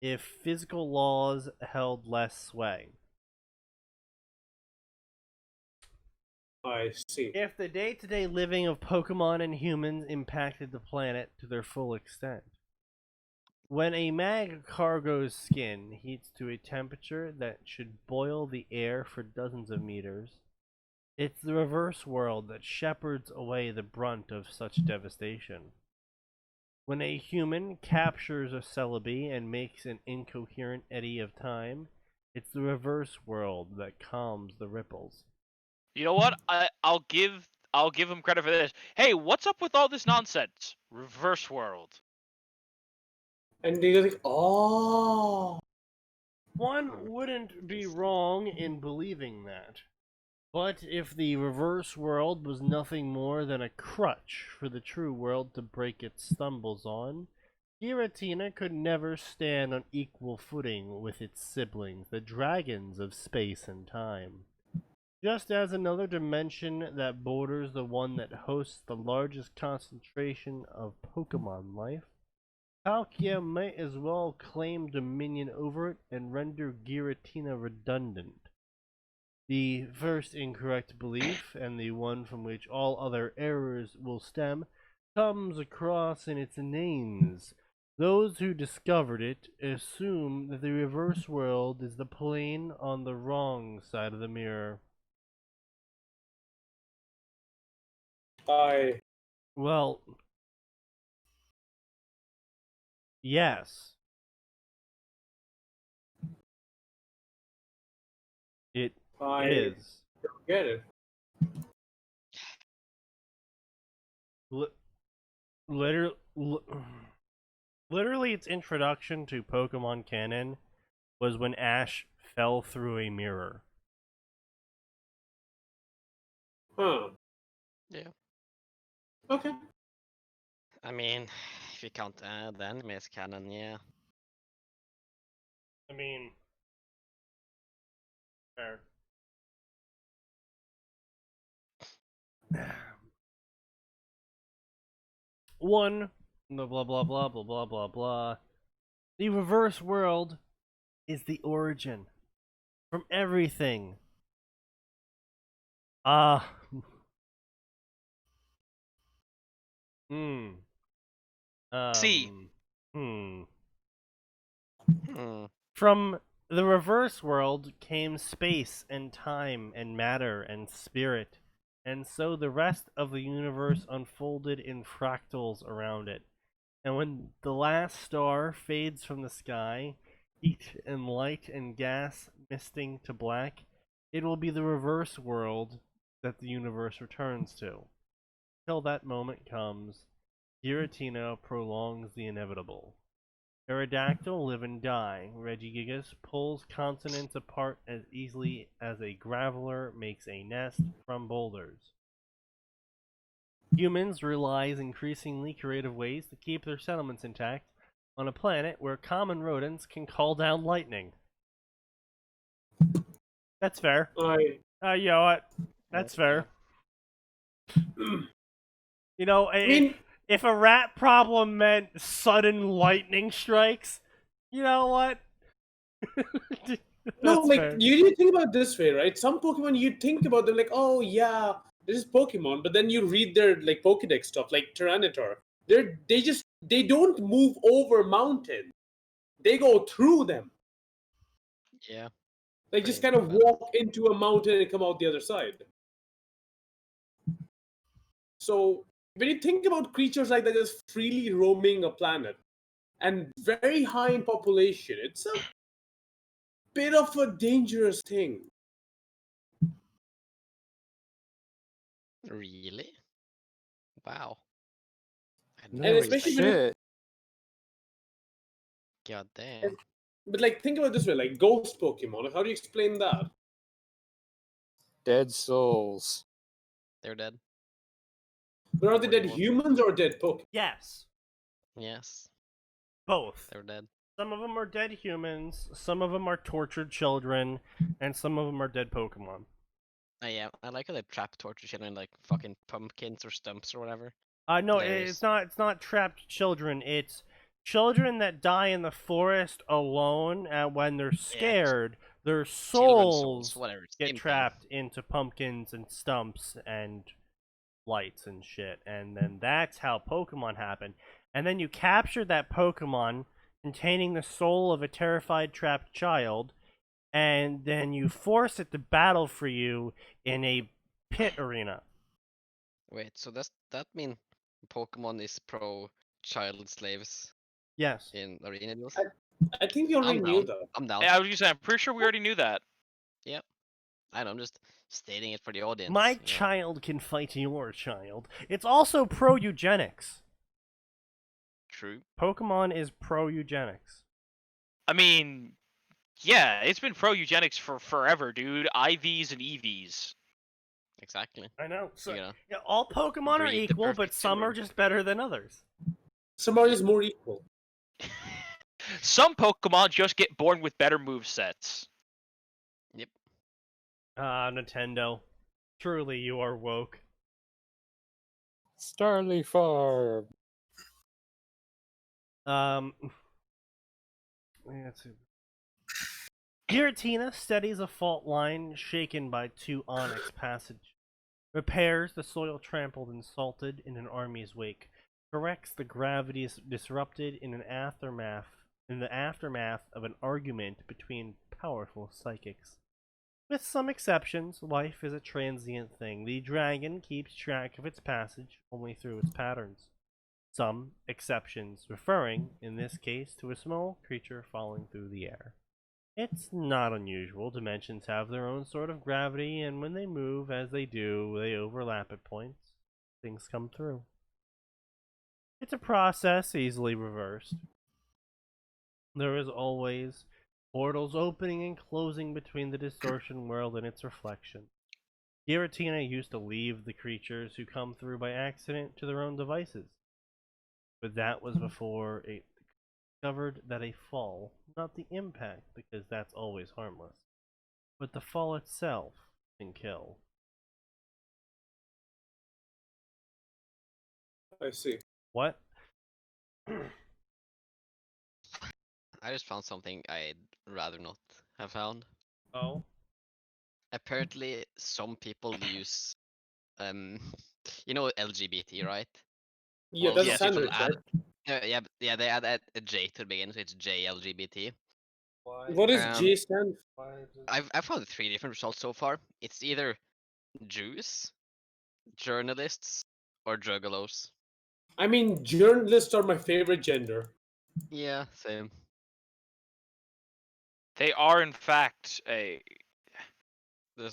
if physical laws held less sway. I see. If the day-to-day living of Pokemon and humans impacted the planet to their full extent. When a Magcargo's skin heats to a temperature that should boil the air for dozens of meters, it's the reverse world that shepherds away the brunt of such devastation. When a human captures a Celebi and makes an incoherent eddy of time, it's the reverse world that calms the ripples. You know what? I'll give him credit for this. Hey, what's up with all this nonsense? Reverse world. And they're like, oh. One wouldn't be wrong in believing that. But if the reverse world was nothing more than a crutch for the true world to break its stumbles on, Giratina could never stand on equal footing with its siblings, the dragons of space and time. Just as another dimension that borders the one that hosts the largest concentration of Pokemon life, Palkia might as well claim dominion over it and render Giratina redundant. The first incorrect belief, and the one from which all other errors will stem, comes across in its names. Those who discovered it assume that the reverse world is the plane on the wrong side of the mirror. Well, yes. It I is. don't get it. Literally, its introduction to Pokemon canon was when Ash fell through a mirror. Huh. Yeah. Okay. I mean, if you count the anime's canon, yeah. I mean, fair. One, blah blah blah blah blah blah blah blah. The reverse world is the origin from everything. See. From the reverse world came space and time and matter and spirit, and so the rest of the universe unfolded in fractals around it. And when the last star fades from the sky, heat and light and gas misting to black, it will be the reverse world that the universe returns to. Till that moment comes, Giratina prolongs the inevitable. Aerodactyl live and die. Regigigas pulls continents apart as easily as a graveler makes a nest from boulders. Humans realize increasingly creative ways to keep their settlements intact on a planet where common rodents can call down lightning. That's fair. You know what? That's fair. You know, I mean, if a rat problem meant sudden lightning strikes, you know what? No, That's like fair. you need to think about it this way, right? Some Pokemon you think about them like, oh yeah, this is Pokemon, but then you read their like Pokedex stuff, like Tyranitar. They don't move over mountains. They go through them. Yeah. They Pretty just kind of badass. walk into a mountain and come out the other side. So when you think about creatures like that just freely roaming a planet and very high in population, it's a bit of a dangerous thing. Really? Wow. I And No especially when shit. God damn. but like think about it this way, like ghost Pokemon. How do you explain that? Dead souls. They're dead. But are they dead 41. humans or dead Pokemon? Yes, Yes, both. they're dead. Some of them are dead humans, some of them are tortured children, and some of them are dead Pokemon. Yeah, I like how they trap torture children in like fucking pumpkins or stumps or whatever. No, Hilarious. it's not. It's not trapped children. It's children that die in the forest alone, and when they're scared, their Children's souls whatever. get Same thing. trapped into pumpkins and stumps and lights and shit. And then that's how Pokemon happen. And then you capture that Pokemon containing the soul of a terrified trapped child, and then you force it to battle for you in a pit arena. Wait, so does that mean Pokemon is pro child slaves Yes. in arena deals? I think we already I'm knew down. that. I'm down. Yeah, I was just saying, I'm pretty sure we already knew that. I know, I'm just stating it for the audience. My you know. child can fight your child. It's also pro eugenics. True. Pokemon is pro eugenics. I mean, yeah, it's been pro eugenics for forever, dude. IVs and EVs. Exactly. I know. So You know. yeah, all Pokemon are Breed the equal, but perfect some are children. just better than others. Some are just more equal. Some Pokemon just get born with better movesets. Nintendo. Truly, you are woke. Starly Farm. Let's see. Giratina steadies a fault line shaken by 2 Onyx passage. Repairs the soil trampled and salted in an army's wake. Corrects the gravity disrupted in the aftermath of an argument between powerful psychics. With some exceptions, life is a transient thing. The dragon keeps track of its passage only through its patterns. Some exceptions referring, in this case, to a small creature falling through the air. It's not unusual. Dimensions have their own sort of gravity, and when they move as they do, they overlap at points. Things come through. It's a process easily reversed. There is always portals opening and closing between the distortion world and its reflection. Giratina used to leave the creatures who come through by accident to their own devices. But that was before it discovered that a fall, not the impact, because that's always harmless, but the fall itself can kill. I see. What? I just found something I'd rather not have found. Oh? Apparently, some people use, you know LGBT, right? Yeah, Well, that's yes, a people sandwich, right? yeah, they add a J to the beginning, so it's JLGBT. What is Um, J stand? I've found 3 different results so far. It's either Jews, journalists, or juggalos. I mean, journalists are my favorite gender. Yeah, same. They are, in fact, a.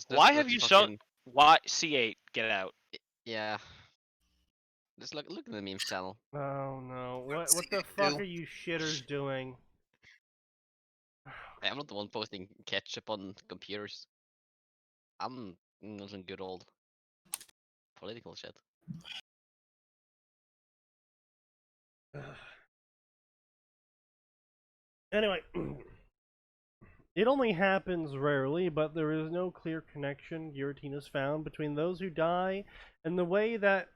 Why have you fucking... Why C8? Get out. Yeah. Just look at the memes channel. Oh no. What the fuck are you shitters doing? I'm not the one posting ketchup on computers. I'm on some good old political shit. Anyway, it only happens rarely, but there is no clear connection Giratina's found between those who die and the way that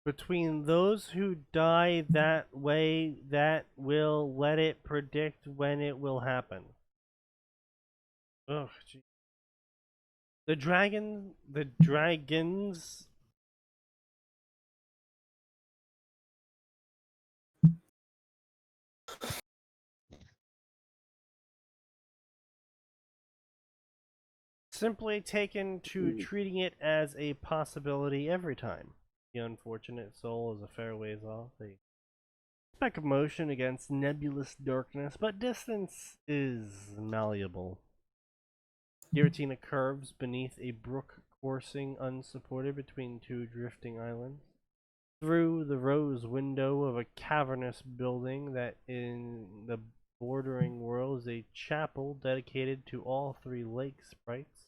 Between those who die that way, that will let it predict when it will happen. Ugh, gee. The dragons. Simply taken to treating it as a possibility every time. The unfortunate soul is a fair ways off. A speck of motion against nebulous darkness, but distance is malleable. Giratina curves beneath a brook coursing unsupported between two drifting islands. Through the rose window of a cavernous building that in the bordering world is a chapel dedicated to all three lake sprites.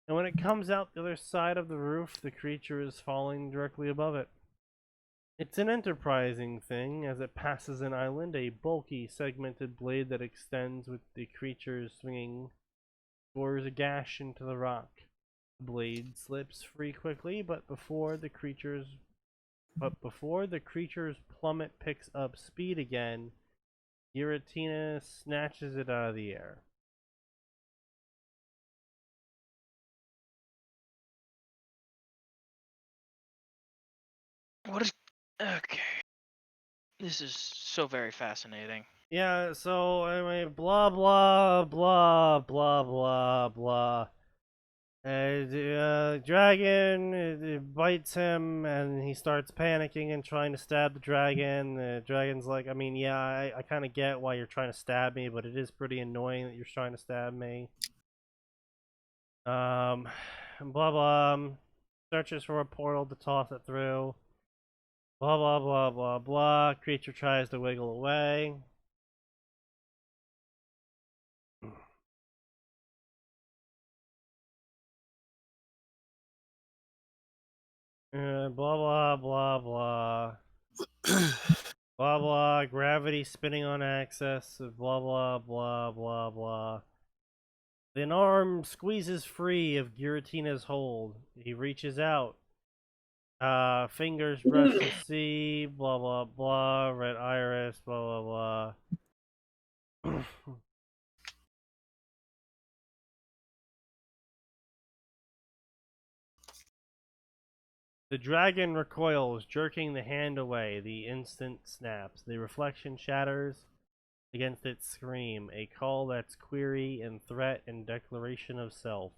And when it comes out the other side of the roof, the creature is falling directly above it. It's an enterprising thing. As it passes an island, a bulky, segmented blade that extends with the creature swinging bores a gash into the rock. The blade slips free quickly, but before the creature's plummet picks up speed again, Giratina snatches it out of the air. What is... Okay. This is so very fascinating. Yeah, so, anyway, blah, blah, blah, blah, blah, blah. Dragon bites him, and he starts panicking and trying to stab the dragon. The dragon's like, I mean, yeah, I kind of get why you're trying to stab me, but it is pretty annoying that you're trying to stab me. Blah, blah. Searches for a portal to toss it through. Blah, blah, blah, blah, blah. Creature tries to wiggle away. Blah, blah, blah, blah. Blah, blah. Gravity spinning on axis. Blah, blah, blah, blah, blah. An arm squeezes free of Giratina's hold. He reaches out. Fingers brush the sea. Blah, blah, blah. Red iris. Blah, blah, blah. The dragon recoils, jerking the hand away. The instant snaps. The reflection shatters against its scream, a call that's query and threat and declaration of self.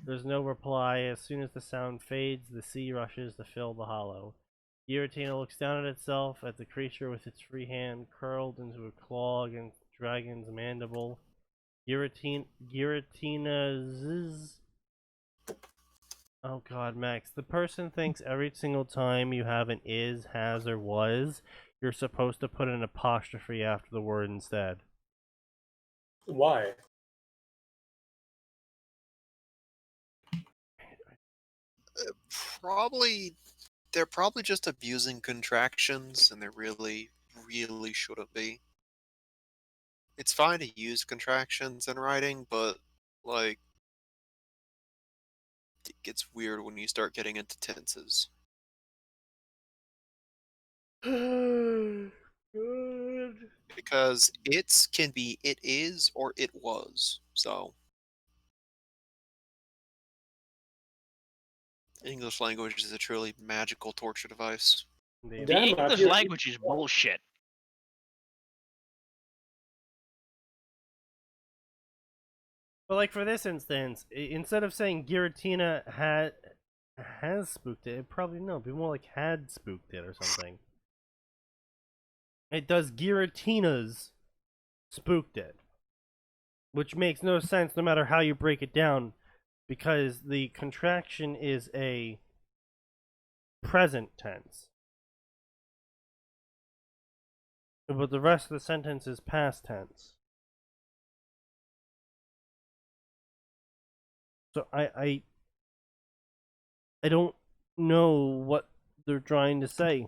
There's no reply. As soon as the sound fades, the sea rushes to fill the hollow. Giratina looks down at itself, at the creature with its free hand curled into a claw against the dragon's mandible. Giratina's... Oh god, Max. The person thinks every single time you have an is, has, or was, you're supposed to put an apostrophe after the word instead. Why? They're probably just abusing contractions, and they really shouldn't be. It's fine to use contractions in writing, but, like, it gets weird when you start getting into tenses. Good. Because it's can be it is or it was, so... English language is a truly magical torture device. Indeed. The Damn, English Matthew. language is bullshit. But like for this instance, instead of saying Giratina has spooked it, it probably no, it'd be more like had spooked it or something. It does Giratina's spooked it, which makes no sense no matter how you break it down, because the contraction is a present tense, but the rest of the sentence is past tense. So I don't know what they're trying to say.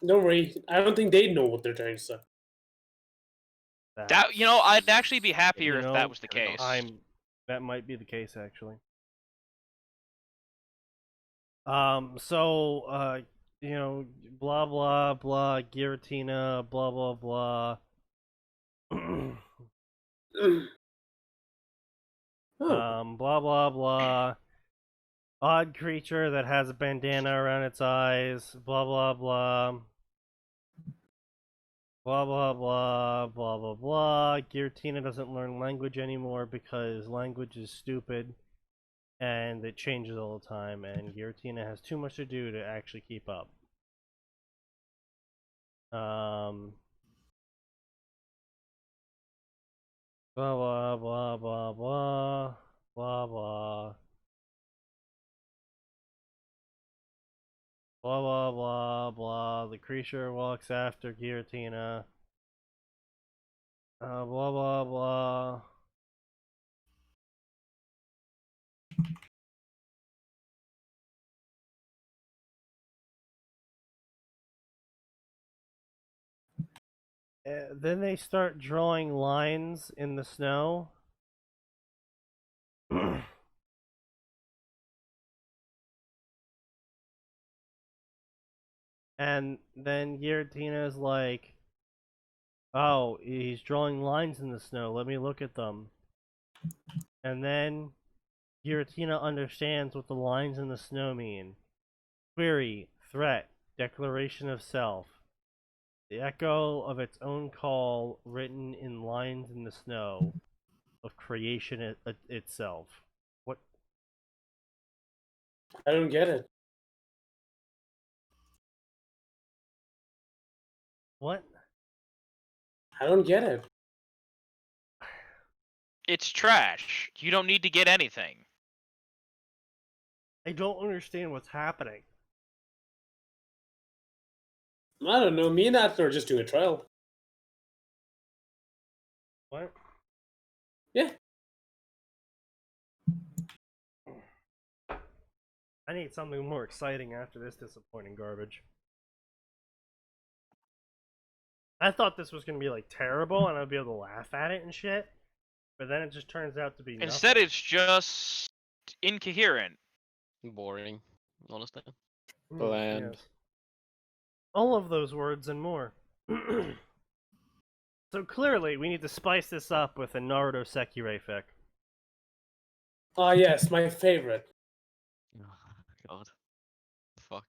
Don't worry. I don't think they know what they're trying to say. That, you know, I'd actually be happier if that was the case. That might be the case, actually. You know, blah blah blah, Giratina, blah blah blah. Blah blah blah. Odd creature that has a bandana around its eyes. Blah blah blah. Blah blah blah blah blah blah. Giratina doesn't learn language anymore because language is stupid, and it changes all the time. And Giratina has too much to do to actually keep up. Blah blah blah blah blah blah blah. Blah blah blah blah. The creature walks after Giratina. Blah blah blah. Then they start drawing lines in the snow. And then Giratina's like, oh, he's drawing lines in the snow. Let me look at them. And then Giratina understands what the lines in the snow mean. Query, threat, declaration of self. The echo of its own call written in lines in the snow of creation itself. What? I don't get it. What? I don't get it. It's trash. You don't need to get anything. I don't understand what's happening. I don't know. Me and Atin are just doing a trial. What? Yeah. I need something more exciting after this disappointing garbage. I thought this was gonna be like terrible and I'd be able to laugh at it and shit, but then it just turns out to be Instead, nothing. it's just incoherent. Boring, honestly. Bland. Yes. All of those words and more. So clearly, we need to spice this up with a Naruto Sekirei fic. Ah, yes, my favorite. Oh, God. Fuck.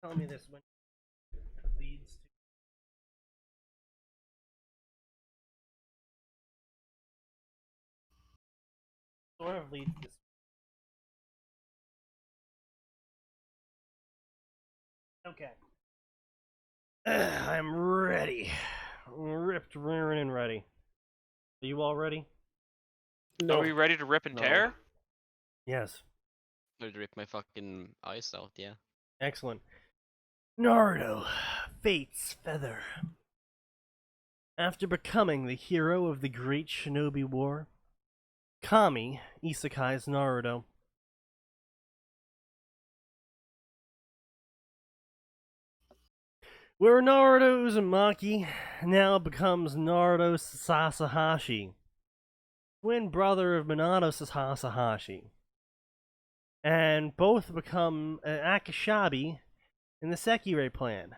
Tell me this when leads to. Sort of leads to. Okay. I'm ready. Ripped, rearing, and ready. Are you all ready? No. Are we ready to rip and No. tear? Yes. I'd rip my fucking eyes out, yeah. Excellent. Naruto, Fate's Feather. After becoming the hero of the Great Shinobi War, Kami isekais Naruto. Where Naruto Uzumaki now becomes Naruto Sasahashi, twin brother of Minato Sasahashi, and both become Akashabi in the Sekirei plan.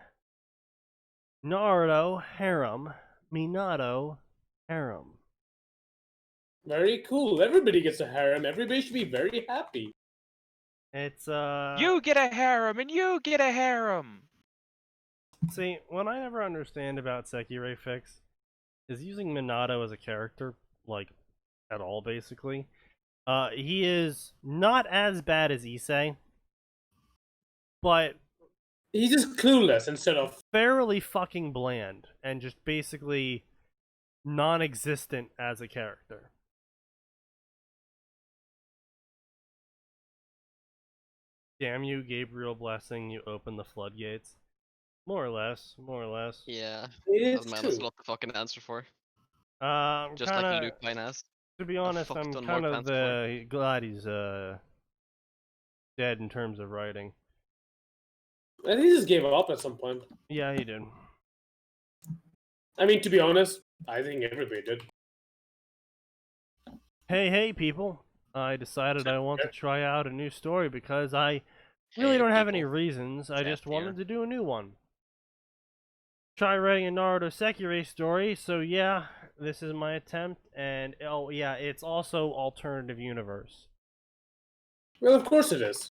Naruto harem, Minato harem. Very cool. Everybody gets a harem. Everybody should be very happy. It's You get a harem, and you get a harem. See, what I never understand about Sekirei fics is using Minato as a character, like, at all, basically. He is not as bad as Issei, but He's just clueless instead of... fairly fucking bland, and just basically non-existent as a character. Damn you, Gabriel Blessing, you open the floodgates. More or less, more or less. Yeah. It That is man true. has a lot to fucking answer for. I'm Just kinda, like Luke mine has. To be honest, fuck I'm ton kind more of glad he's dead in terms of writing. I think he just gave up at some point. Yeah, he did. I mean, to be honest, I think everybody did. Hey, people! I decided I want to try out a new story because I really don't have any reasons. I just wanted to do a new one. Try writing a Naruto Sekirei story, so yeah, this is my attempt, and oh yeah, it's also alternative universe. Well, of course it is.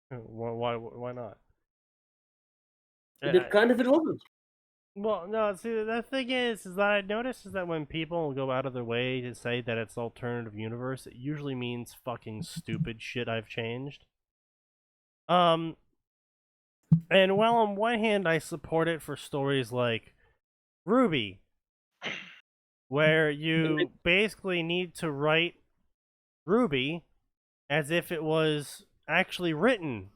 Why not? It'd be a crime if it wasn't. Well, no, see, the thing is that I noticed is that when people go out of their way to say that it's alternative universe, it usually means fucking stupid shit I've changed. And while on one hand I support it for stories like Ruby, where you basically need to write Ruby as if it was actually written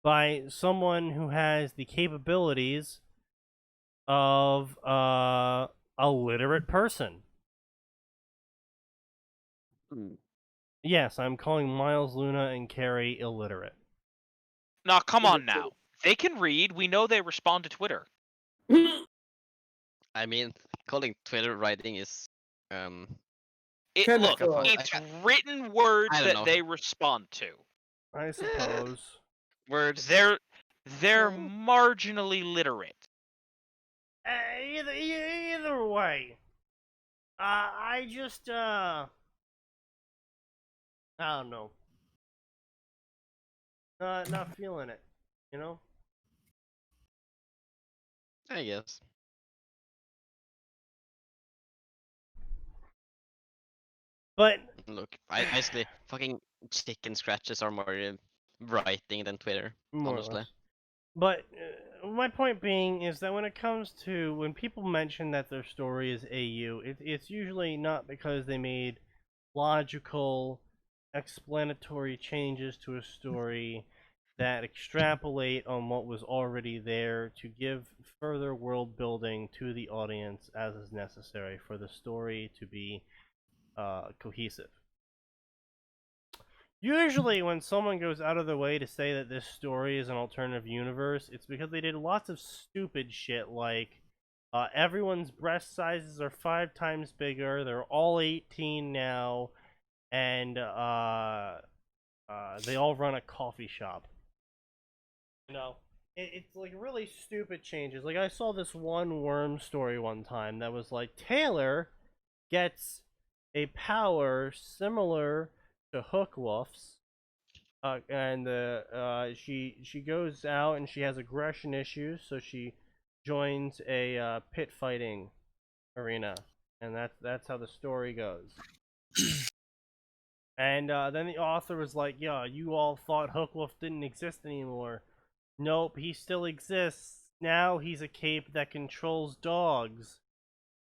by someone who has the capabilities of a literate person. Yes, I'm calling Miles, Luna, and Carrie illiterate. Nah, come on now. They can read. We know they respond to Twitter. I mean, calling Twitter writing is Look, it's written words I don't that know. they respond to. I suppose. Words. They're marginally literate. Either way, I just I don't know. Not feeling it, you know? I guess. But Look, I honestly, fucking chicken scratches are more writing than Twitter, more or honestly. less. But my point being is that when it comes to when people mention that their story is AU, it's usually not because they made logical, explanatory changes to a story that extrapolate on what was already there to give further world building to the audience as is necessary for the story to be cohesive. Usually, when someone goes out of their way to say that this story is an alternative universe, it's because they did lots of stupid shit like everyone's breast sizes are 5 times bigger, they're all 18 now, and they all run a coffee shop. You know, it's like really stupid changes. Like, I saw this one worm story one time that was like, Taylor gets a power similar to Hookwolf's, and she goes out and she has aggression issues, so she joins a pit fighting arena, and that's how the story goes. And then the author was like, "Yeah, you all thought Hookwolf didn't exist anymore. Nope, he still exists. Now he's a cape that controls dogs,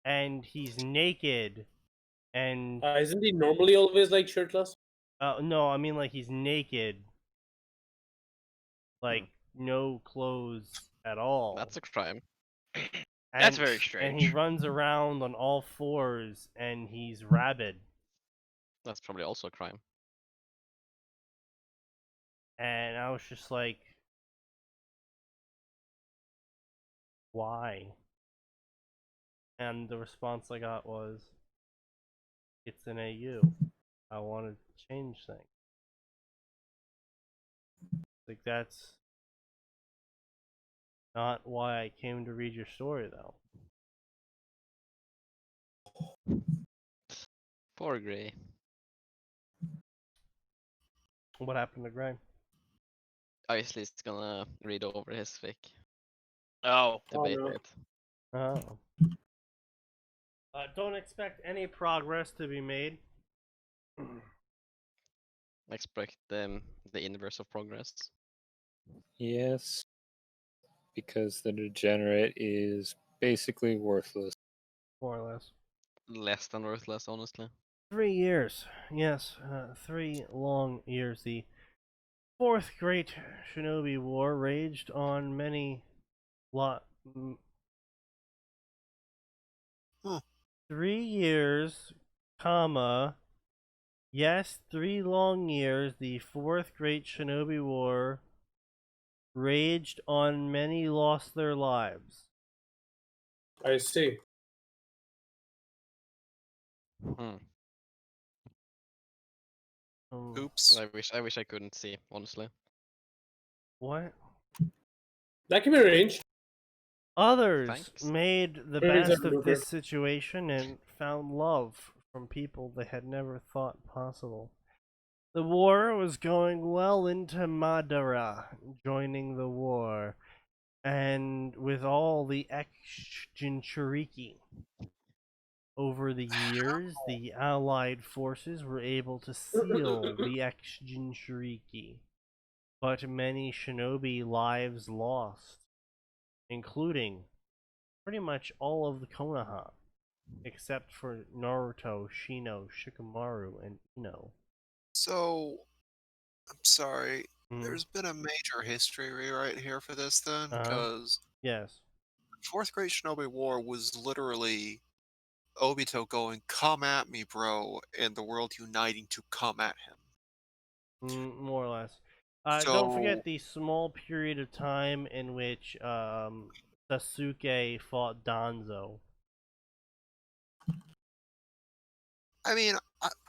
and he's naked." And isn't he normally always like shirtless? no, I mean like he's naked, like no clothes at all. That's a crime. That's very strange. And he runs around on all fours, and he's rabid. That's probably also a crime. And I was just like, why? And the response I got was, it's an AU. I wanted to change things. Like, that's not why I came to read your story, though. Poor Gray. What happened to Gray? Obviously, it's gonna read over his fic. Oh. Debate no. it. Oh. Don't expect any progress to be made. Expect the inverse of progress. Yes, because the degenerate is basically worthless. More or less. Less than worthless, honestly. 3 years. Yes, 3 long years. The fourth great Shinobi War raged on many 3 years comma, yes, 3 long years, the Fourth Great Shinobi War raged on, many lost their lives. I see. Hmm. Oops. I wish I couldn't see, honestly. What? That can be arranged. Others Thanks. made the Ratings best are of this broker. situation and found love from people they had never thought possible. The war was going well into Madara joining the war, and with all the ex-Jinchuriki. Over the years, the Allied forces were able to seal the ex-Jinchuriki, but many shinobi lives lost, including pretty much all of the Konoha, except for Naruto, Shino, Shikamaru, and Ino. So, I'm sorry. Mhm. There's been a major history rewrite here for this then, Uh-huh. because Yes. Fourth Great Shinobi War was literally Obito going, "Come at me, bro," and the world uniting to come at him. More or less. So, Don't forget the small period of time in which Sasuke fought Danzo. I mean,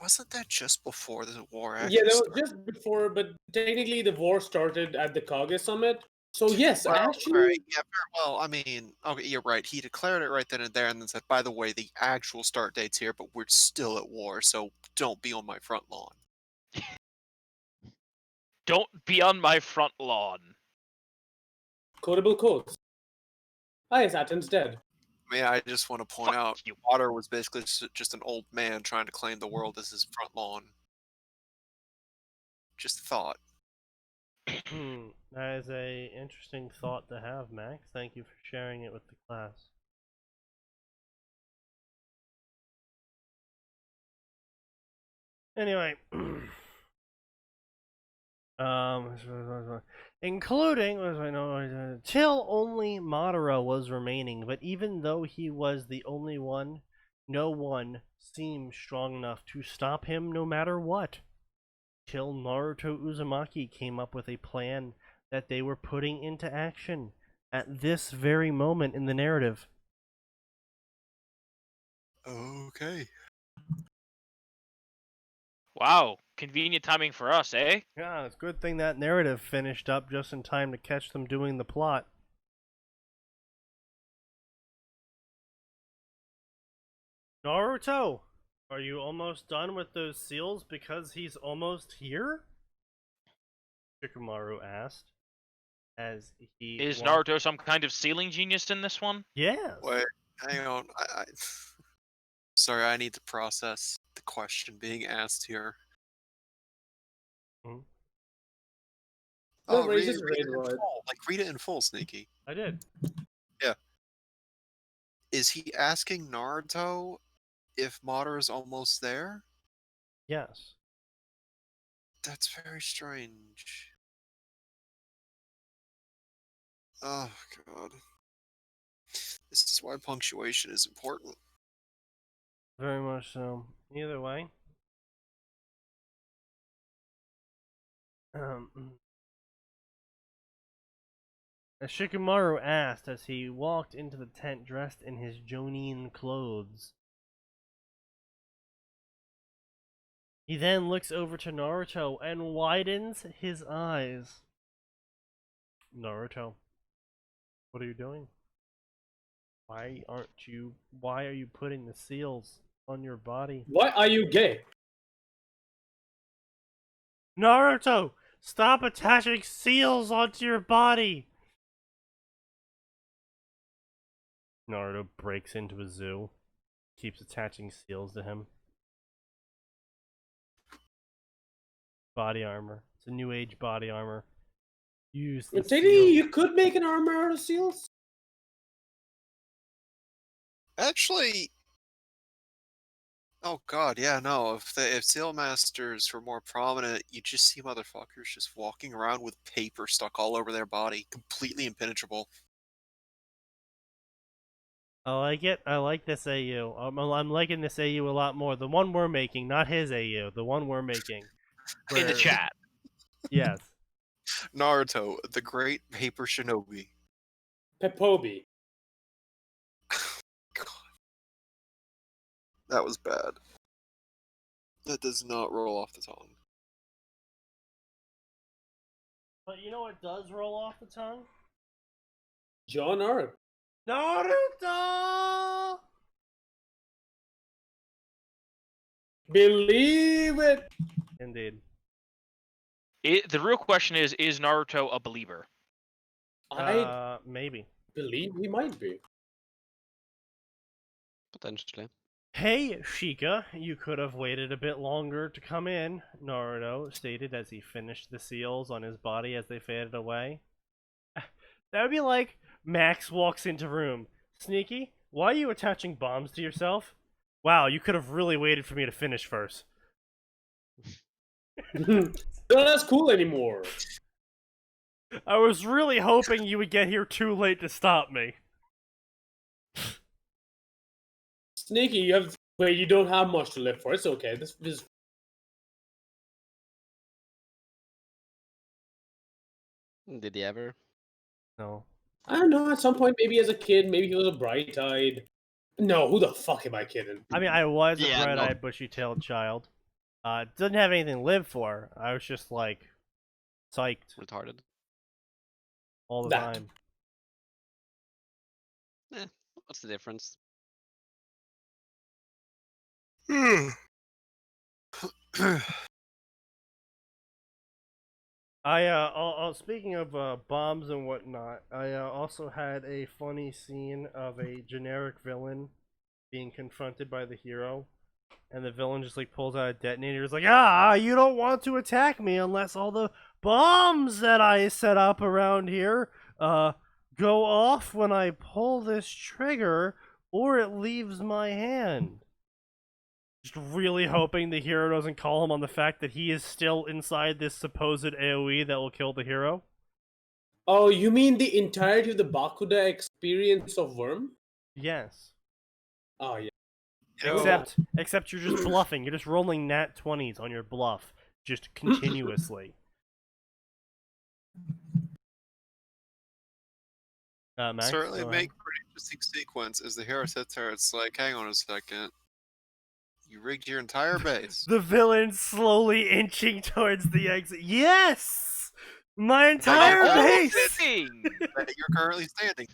wasn't that just before the war Yeah, actually that was started? just before, but technically the war started at the Kage Summit. So yes, Well, actually, alright, yeah, well, I mean, okay, you're right. He declared it right then and there, and then said, "By the way, the actual start date's here, but we're still at war, so don't be on my front lawn." Don't be on my front lawn. quotable quotes. Ah, yes, Atin's dead. I mean, I just want to point Fuck out, you. Water was basically just an old man trying to claim the world as his front lawn. Just a thought. That is a interesting thought to have, Max. Thank you for sharing it with the class. Anyway, including till only Madara was remaining, but even though he was the only one, no one seemed strong enough to stop him no matter what. Till Naruto Uzumaki came up with a plan that they were putting into action at this very moment in the narrative. Okay. Wow, convenient timing for us, eh? Yeah, it's a good thing that narrative finished up just in time to catch them doing the plot. Naruto, are you almost done with those seals because he's almost here? Shikamaru asked as he Is walked. Naruto some kind of sealing genius in this one? Yes. Wait, hang on. Sorry, I need to process the question being asked here. Mhm. No, Oh, but he read, just read read it in what. full. Like, read it in full, Sneaky. I did. Is he asking Naruto if Madara's almost there? Yes. That's very strange. Oh, God. This is why punctuation is important. Very much so. Either way. As Shikamaru asked as he walked into the tent dressed in his Jonin clothes. He then looks over to Naruto and widens his eyes. Naruto, what are you doing? Why are you putting the seals on your body? Why are you gay? Naruto, stop attaching seals onto your body! Naruto breaks into a zoo, keeps attaching seals to him. Body armor. It's a new age body armor. Use the Technically, seal. you could make an armor out of seals. Actually, oh god, yeah, no. If Seal Masters were more prominent, you just see motherfuckers just walking around with paper stuck all over their body, completely impenetrable. I like it. I like this AU. I'm liking this AU a lot more. The one we're making, not his AU. The one we're making. In the Where- chat. Yes. Naruto, the great paper shinobi. Pepobi. God. That was bad. That does not roll off the tongue. But you know what does roll off the tongue? John Arc. Naruto! Believe it. Indeed. The real question is Naruto a believer? I Maybe. believe he might be. Potentially. Hey, Sheikah, you could have waited a bit longer to come in, Naruto stated as he finished the seals on his body as they faded away. That would be like Max walks into room. Sneaky, why are you attaching bombs to yourself? Wow, you could have really waited for me to finish first. No, that's cool anymore. I was really hoping you would get here too late to stop me. Sneaky, you don't have much to live for. It's okay. This Did he ever? No. I don't know. At some point, maybe as a kid, maybe he was a bright-eyed. No, who the fuck am I kidding? I mean, I was a Yeah, no. bright-eyed, bushy-tailed child. Didn't have anything to live for. I was just like psyched Retarded. all the That. time. What's the difference? Speaking of bombs and whatnot, I also had a funny scene of a generic villain being confronted by the hero, and the villain just like pulls out a detonator. He's like, you don't want to attack me unless all the bombs that I set up around here go off when I pull this trigger, or it leaves my hand. Just really hoping the hero doesn't call him on the fact that he is still inside this supposed AoE that will kill the hero. Oh, you mean the entirety of the Bakuda experience of Worm? Yes. Oh, yeah. Except you're just bluffing. You're just rolling nat 20s on your bluff, just continuously. Max, Certainly go make ahead. for an interesting sequence as the hero sits there. It's like, hang on a second. You rigged your entire base. The villain slowly inching towards the exit. Yes! My entire Of all base! things! that you're currently standing.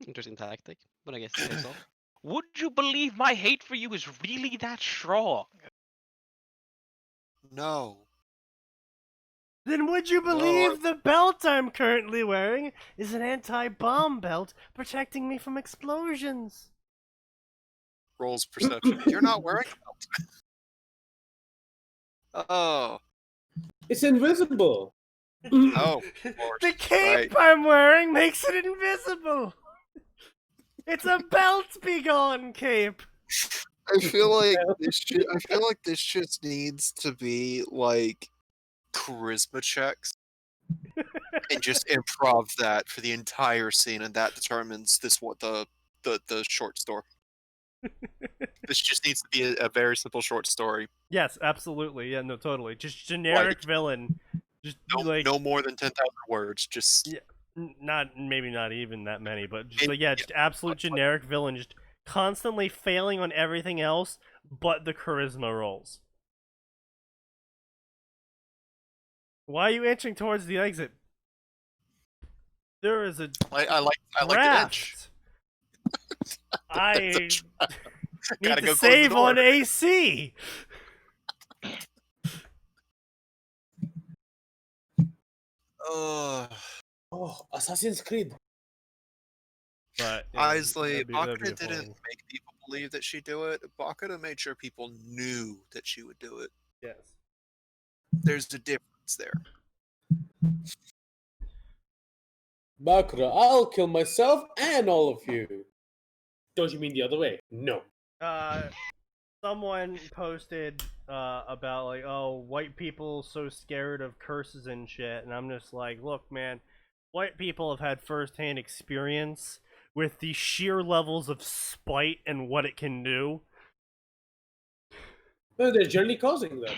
Interesting tactic, but I guess it pays off. Would you believe my hate for you is really that strong? No. Then would you believe the belt I'm currently wearing is an anti-bomb belt protecting me from explosions? Rolls perception. You're not wearing a belt. Oh. It's invisible. Oh. The cape I'm wearing makes it invisible. It's a belt begone cape. I feel like this just needs to be like charisma checks and just improv that for the entire scene, and that determines the short story. This just needs to be a very simple short story. Yes, absolutely. Yeah, no, totally. Just generic villain. Just No more than 10,000 words. Just yeah, maybe not even that many, but just just absolute generic villain, just constantly failing on everything else but the charisma rolls. Why are you inching towards the exit? There is a I like an inch. I need Gotta to go close the save door. on AC. Ugh. Oh, Assassin's Creed. But Honestly, that'd be a Bakuda didn't fun- make people believe that she'd do it. Bakuda made sure people knew that she would do it. Yes. There's a difference there. Bakura, I'll kill myself and all of you. Don't you mean the other way? No. Someone posted about like, oh, white people so scared of curses and shit, and I'm just like, look, man, white people have had first-hand experience with the sheer levels of spite and what it can do. Well, they're generally causing that.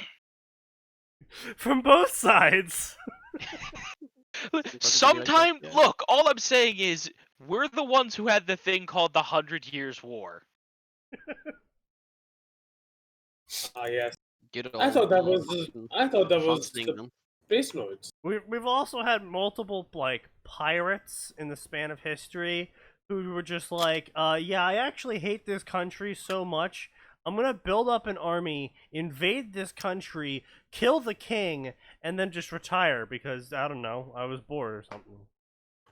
From both sides. Sometime, yeah. look, all I'm saying is we're the ones who had the thing called the 100 Years' War. Ah, yes. Good I thought that old was. fucking I thought that was Franz England. space nodes. We've also had multiple, like, pirates in the span of history who were just like, yeah, I actually hate this country so much. I'm gonna build up an army, invade this country, kill the king, and then just retire because, I don't know, I was bored or something.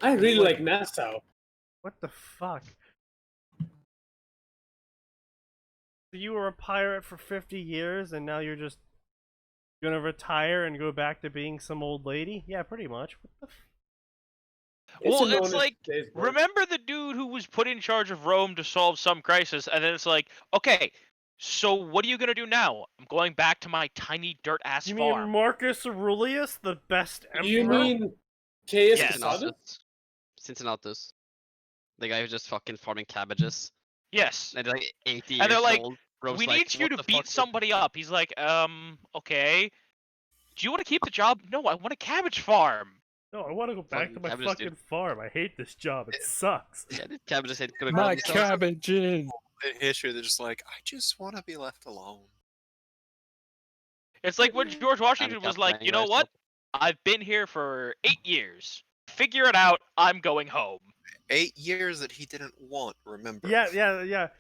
I really like Nassau. What the fuck? You were a pirate for 50 years and now you're just gonna retire and go back to being some old lady? Yeah, pretty much. What the Well, a it's known like, days, bro. remember the dude who was put in charge of Rome to solve some crisis, and then it's like, okay, so what are you gonna do now? I'm going back to my tiny dirt-ass You mean farm. Marcus Aurelius, the best emperor? You mean Caius Yes. Cassadus? Cincinnatus. The guy who's just fucking farming cabbages. Yes. And they're like 80 And they're years like, old. Rome's we like, need you "What to the beat fuck?" somebody up. He's like, okay. Do you want to keep the job? No, I want a cabbage farm. No, I want to go back Fucking to my cabbages, fucking dude. farm. I hate this job. It sucks. Yeah, the cabbages ain't gonna My grow themselves. cabbages. In history, they're just like, I just want to be left alone. It's like when George Washington I'm was like, Captain you know what? I've been here for 8 years. Figure it out. I'm going home. 8 years that he didn't want, remember? Yeah.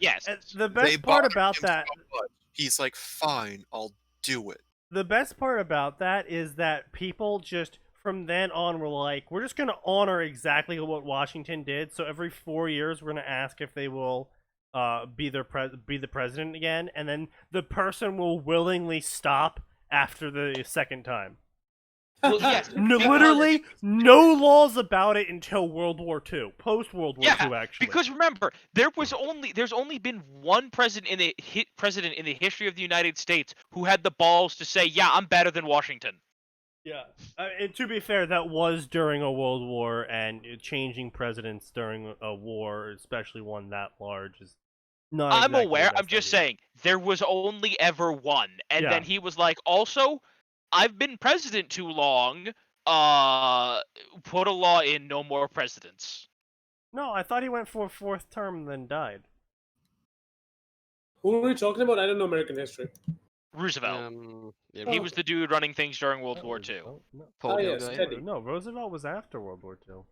Yes. And the They best part bothered about him that, so much. He's like, fine, I'll do it. the best part about that is that people just from then on were like, we're just gonna honor exactly what Washington did. So every 4 years, we're gonna ask if they will be the president again, and then the person will willingly stop after the second time. Well, yes. No, because- literally, no laws about it until World War II, post World War II, actually. Because remember, there's only been one president in the history of the United States who had the balls to say, "Yeah, I'm better than Washington." Yeah, and to be fair, that was during a world war, and changing presidents during a war, especially one that large, is not. I'm exactly the aware. I'm best just idea. saying there was only ever one, and Yeah. then he was like, "Also, I've been president too long. Put a law in, no more presidents." No, I thought he went for a fourth term and then died. Who are we talking about? I don't know American history. Roosevelt. Yeah, He Oh. was the dude running things during World War II. Oh, no. polio yes, guy. Teddy. No, Roosevelt was after World War II.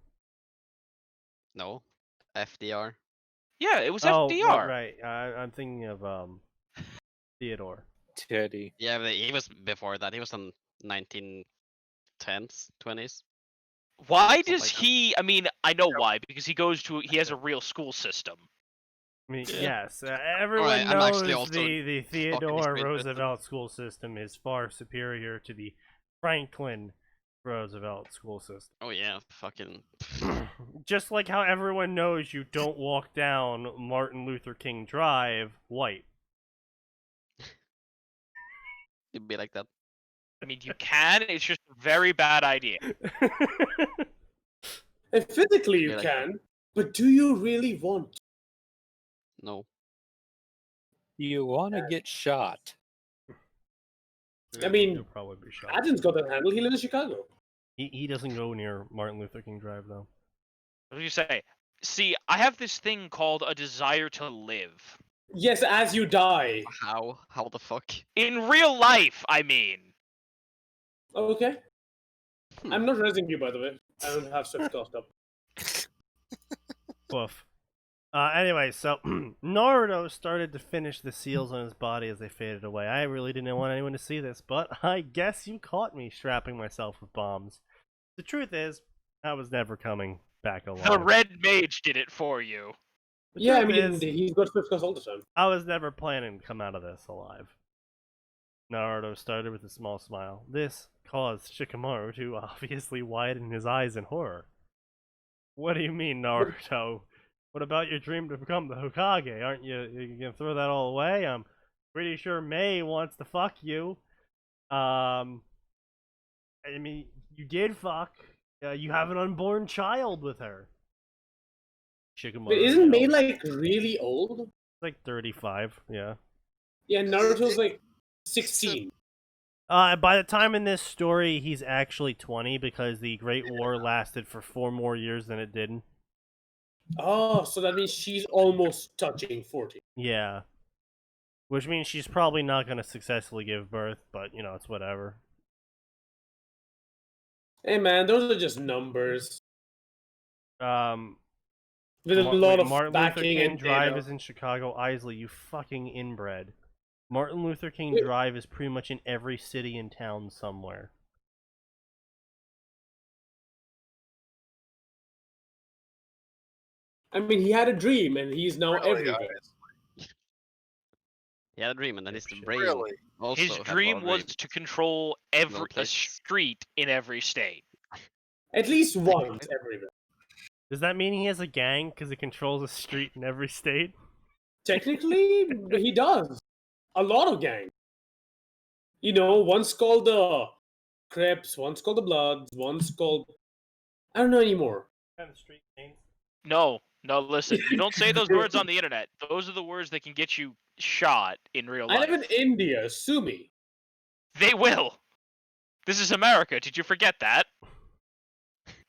No, FDR. Yeah, it was Oh, FDR. right. I'm thinking of Theodore. Teddy. Yeah, but he was before that. He was in 1910s, 20s. Why Something does like that. he? I mean, I know why, because he has a real school system. I mean, Yeah. yes, everyone Alright, I'm actually knows also the Theodore interested. Roosevelt school system is far superior to the Franklin Roosevelt school system. Oh yeah, fucking. Just like how everyone knows you don't walk down Martin Luther King Drive white. It'd be like that. I mean, you can. It's just a very bad idea. And physically you Yeah, like- can, but do you really want? No. You want to get shot. I mean, He'll probably be shot. Atin's got that handle. He lives in Chicago. He doesn't go near Martin Luther King Drive though. What do you say? See, I have this thing called a desire to live. Yes, as you die. How? How the fuck? In real life, I mean. Okay. Hmm. I'm not raising you, by the way. I don't have Swift cost up. Woof. Anyway, so Naruto started to finish the seals on his body as they faded away. I really didn't want anyone to see this, but I guess you caught me strapping myself with bombs. The truth is, I was never coming back alive. The red mage did it for you. The Yeah, I truth mean, is, he's got Swift cost all the time. I was never planning to come out of this alive. Naruto started with a small smile. This caused Shikamaru to obviously widen his eyes in horror. What do you mean, Naruto? What about your dream to become the Hokage? Aren't you gonna throw that all away? I'm pretty sure Mei wants to fuck you. I mean, you did fuck. You have an unborn child with her. Shikamaru. But isn't May knows. like really old? Like 35, yeah. Yeah, Naruto's like 16. By the time in this story, he's actually 20 because the Great War lasted for 4 more years than it did. Oh, so that means she's almost touching 40. Yeah. Which means she's probably not going to successfully give birth, but, you know, it's whatever. Hey man, those are just numbers. With a lot of Martin Luther backing King and Drive data. is in Chicago. Isley, you fucking inbred. Martin Luther King Drive is pretty much in every city and town somewhere. I mean, he had a dream, and he's now Really, everywhere. He had a dream, and then his brain Really? also His had dream one was dream. to control No a place. street in every state. At least once everywhere. Does that mean he has a gang because he controls a street in every state? Technically, he does. A lot of gangs. You know, one's called the Crips, one's called the Bloods, one's called... I don't know anymore. Street names. No, listen. You don't say those words on the internet. Those are the words that can get you shot in real I life. live in India, sue me. They will. This is America. Did you forget that?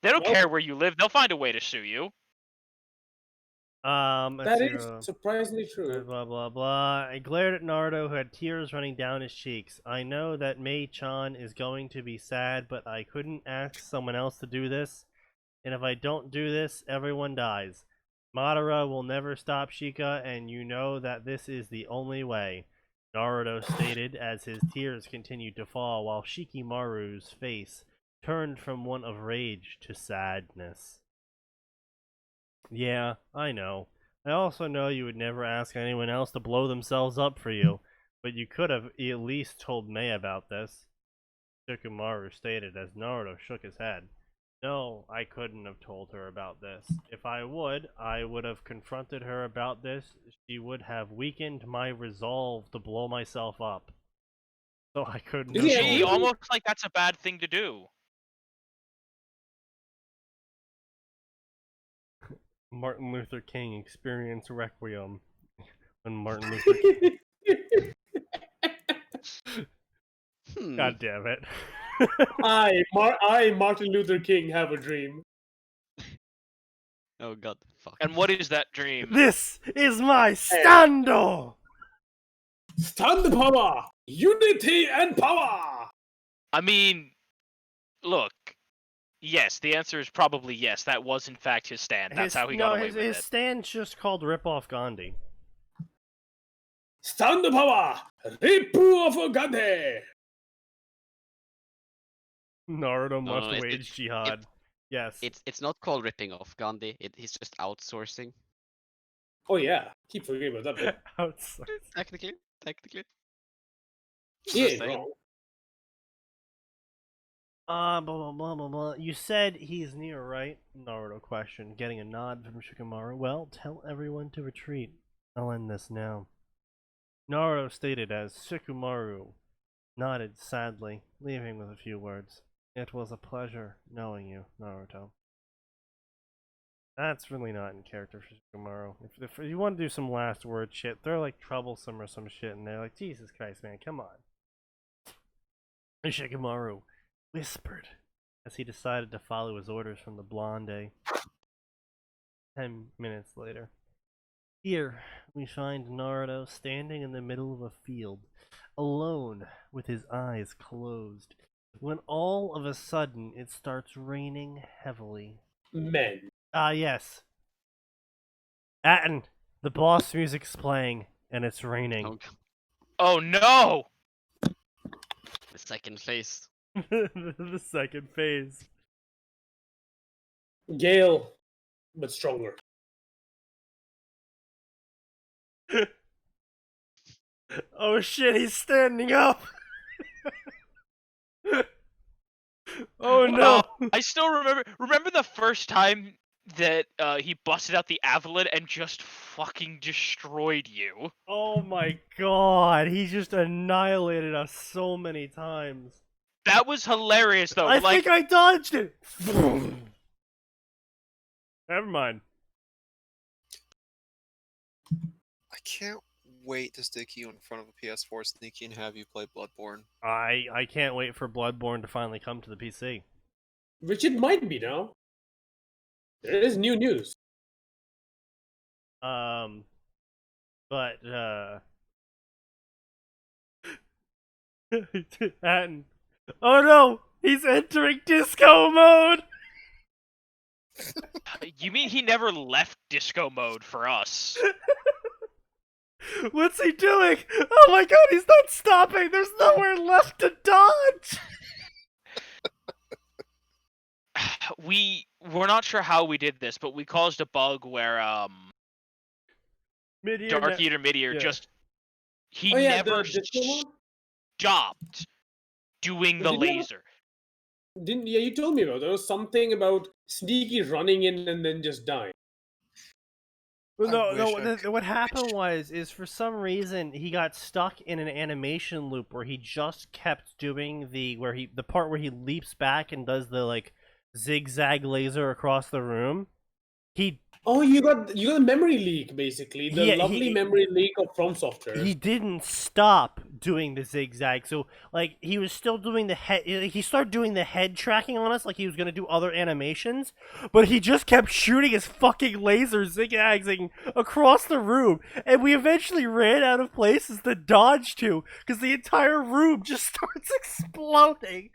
They don't Well- care where you live. They'll find a way to sue you. That is surprisingly true. Blah blah blah. I glared at Naruto, who had tears running down his cheeks. I know that Mei-chan is going to be sad, but I couldn't ask someone else to do this. And if I don't do this, everyone dies. Madara will never stop Shika, and you know that this is the only way. Naruto stated as his tears continued to fall, while Shikimaru's face turned from one of rage to sadness. Yeah, I know. I also know you would never ask anyone else to blow themselves up for you, but you could have at least told Mei about this. Shikamaru stated as Naruto shook his head. No, I couldn't have told her about this. If I would have confronted her about this. She would have weakened my resolve to blow myself up. So I couldn't have Yeah, told Gee, her. almost like that's a bad thing to do. Martin Luther King experience Requiem. When Martin Luther King... God damn it. I, Martin Luther King, have a dream. Oh god, fuck. And what is that dream? This is my stando! Stand power! Unity and power! I mean, look. Yes, the answer is probably yes. That was in fact his stand. That's how he got away with his it. stand's just called Rip Off Gandhi. Stand power! Ripu of Gandhi! Naruto No, must no, wage jihad. Yes. It's not called ripping off Gandhi. He's just outsourcing. Oh yeah, keep forgetting about that bit. Outside. Technically. He ain't saying. wrong. Blah blah blah blah blah. You said he's near, right? Naruto questioned, getting a nod from Shikamaru. Well, tell everyone to retreat. I'll end this now. Naruto stated as Shikamaru nodded sadly, leaving with a few words. It was a pleasure knowing you, Naruto. That's really not in character for Shikamaru. If you want to do some last word shit, they're like troublesome or some shit, and they're like, Jesus Christ, man, come on. And Shikamaru whispered as he decided to follow his orders from the blonde. 10 minutes later. Here, we find Naruto standing in the middle of a field, alone, with his eyes closed, when all of a sudden it starts raining heavily. Men. Yes. Atin, the boss music's playing, and it's raining. Oh, god. Oh no! The second phase. The second phase. Gale, but stronger. Oh shit, he's standing up! Oh no! I still remember the first time that he busted out the Avalon and just fucking destroyed you. Oh my god, he just annihilated us so many times. That was hilarious though. I like think I dodged it! Never mind. can't wait to stick you in front of a PS4 Sneaky and have you play Bloodborne. I can't wait for Bloodborne to finally come to the PC. Which it might be now. There is new news. But and oh no, he's entering disco mode. You mean he never left disco mode for us? What's he doing? Oh my god, he's not stopping. There's nowhere left to dodge. We're not sure how we did this, but we caused a bug where Dark Eater Midear just he never stopped doing the laser. You told me about there was something about Sneaky running in and then just dying. No. What happened is for some reason he got stuck in an animation loop where he just kept doing the part where he leaps back and does the like zigzag laser across the room. You got a memory leak, basically. The lovely memory leak of From Software. He didn't stop doing the zigzag, so like he was still doing the head. He started doing the head tracking on us, like he was gonna do other animations, but he just kept shooting his fucking laser zigzagging across the room, and we eventually ran out of places to dodge to because the entire room just starts exploding.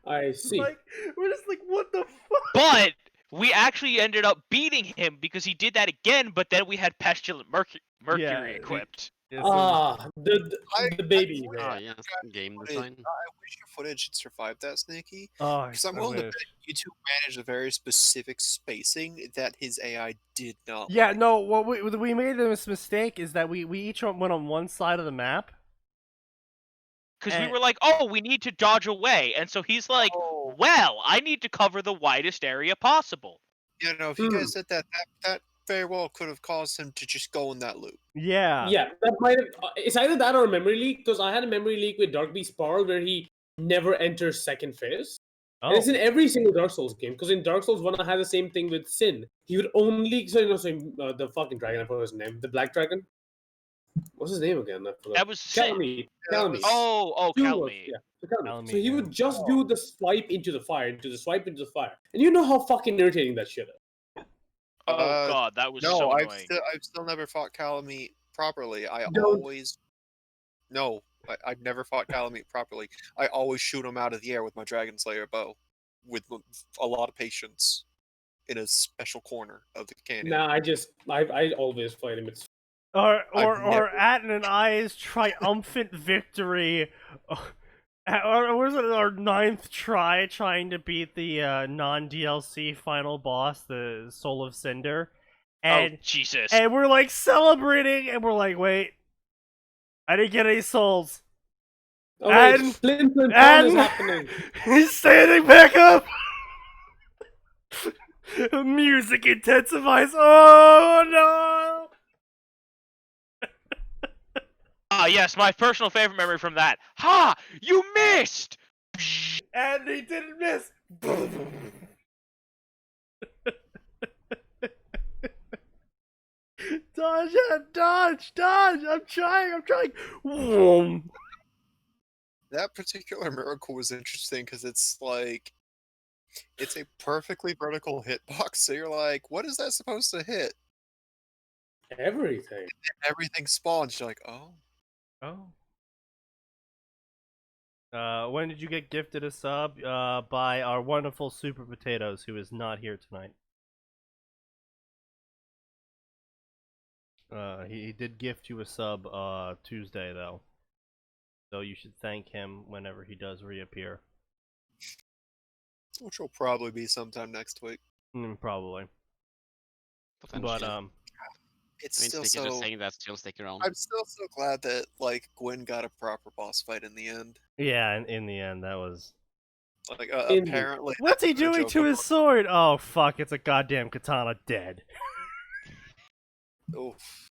I see. Like we're just like, what the fuck? But we actually ended up beating him because he did that again, but then we had Pestilent Mercury equipped. The baby. Oh, yeah, game design. I wish your footage had survived that, Sneaky. Oh, because I'm willing to bet you two managed a very specific spacing that his AI did not. Yeah, no, what we made this mistake is that we each went on one side of the map. Because we were like, oh, we need to dodge away. And so he's like, well, I need to cover the widest area possible. Yeah, no, if you guys did that very well could have caused him to just go in that loop. Yeah. Yeah, that might have... It's either that or a memory leak, because I had a memory leak with Dark Beast Sparl where he never enters second phase. Oh. And it's in every single Dark Souls game, because in Dark Souls 1 I had the same thing with Sin. He would only... the fucking dragon, I forgot his name. The Black Dragon? What's his name again? That was Calamite. Calamite. Oh, Calamite. So he would just do the swipe into the fire, And you know how fucking irritating that shit is. Oh god, that was so annoying. I've still never fought Calamite properly. I've never fought Calamite properly. I always shoot him out of the air with my Dragon Slayer bow, with a lot of patience, in a special corner of the canyon. Nah, I always fight him. It's or Atin and I's triumphant victory. Or was it our 9th try trying to beat the non-DLC final boss, the Soul of Cinder? And, Jesus. And we're like celebrating, and we're like, wait, I didn't get any souls. Oh, and Flint is happening. He's standing back up. Music intensifies. Oh no! Yes, my personal favorite memory from that. Ha! You missed! And he didn't miss! Dodge! I'm trying! Whoom. That particular miracle was interesting because it's like... It's a perfectly vertical hitbox, so you're like, what is that supposed to hit? Everything. And everything spawns, you're like, oh. When did you get gifted a sub? By our wonderful Super Potatoes, who is not here tonight. He did gift you a sub Tuesday, though. So you should thank him whenever he does reappear. Which will probably be sometime next week. Probably. But it's still so... just saying that still stick around. I'm still so glad that like Gwyn got a proper boss fight in the end. Yeah, in the end, that was like apparently. What's he doing to his sword? Oh fuck! It's a goddamn katana dead. Oof.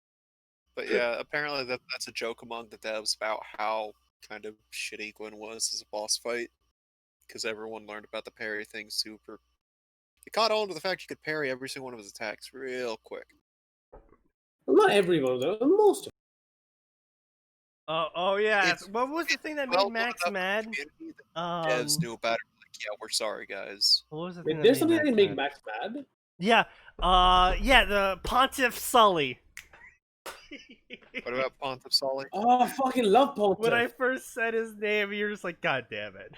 But yeah, apparently that's a joke among the devs about how kind of shitty Gwyn was as a boss fight, because everyone learned about the parry thing super. It caught on to the fact you could parry every single one of his attacks real quick. Well, not every one of them, most of Oh yeah. It's- What was the thing that well made Max known enough mad? in the community that devs knew about it. Like, yeah, we're sorry, guys. What was the them. thing Wait, that there's made something that Max can make mad? Max mad? Yeah. Yeah. The Pontiff Sully. What about Pontiff Sully? Oh, I fucking love Pontiff. When I first said his name, you're just like, God damn it.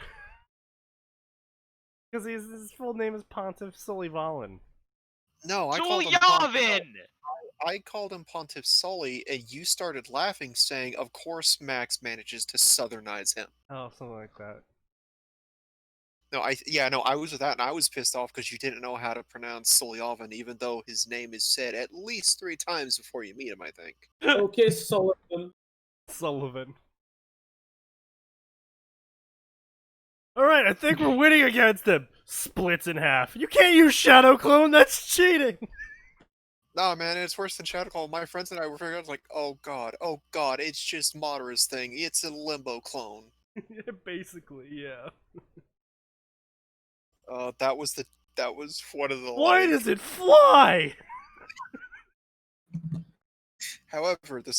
Because his full name is Pontiff Sullivan. No, I called him Pontiff. Sulyavin! I called him Pontiff Sully, and you started laughing, saying, "Of course, Max manages to southernize him." Oh, something like that. No, I was with that, and I was pissed off because you didn't know how to pronounce Sulyavin, even though his name is said at least 3 times before you meet him. I think. Okay, Sullivan. Sullivan. Alright, I think we're winning against him. Splits in half. You can't use Shadow Clone, that's cheating! Nah, man, it's worse than Shadow Clone. My friends and I were figuring out, like, oh god, it's just Madara's thing. It's a Limbo clone. Basically, yeah. That was one of the. Why does it fly? However, the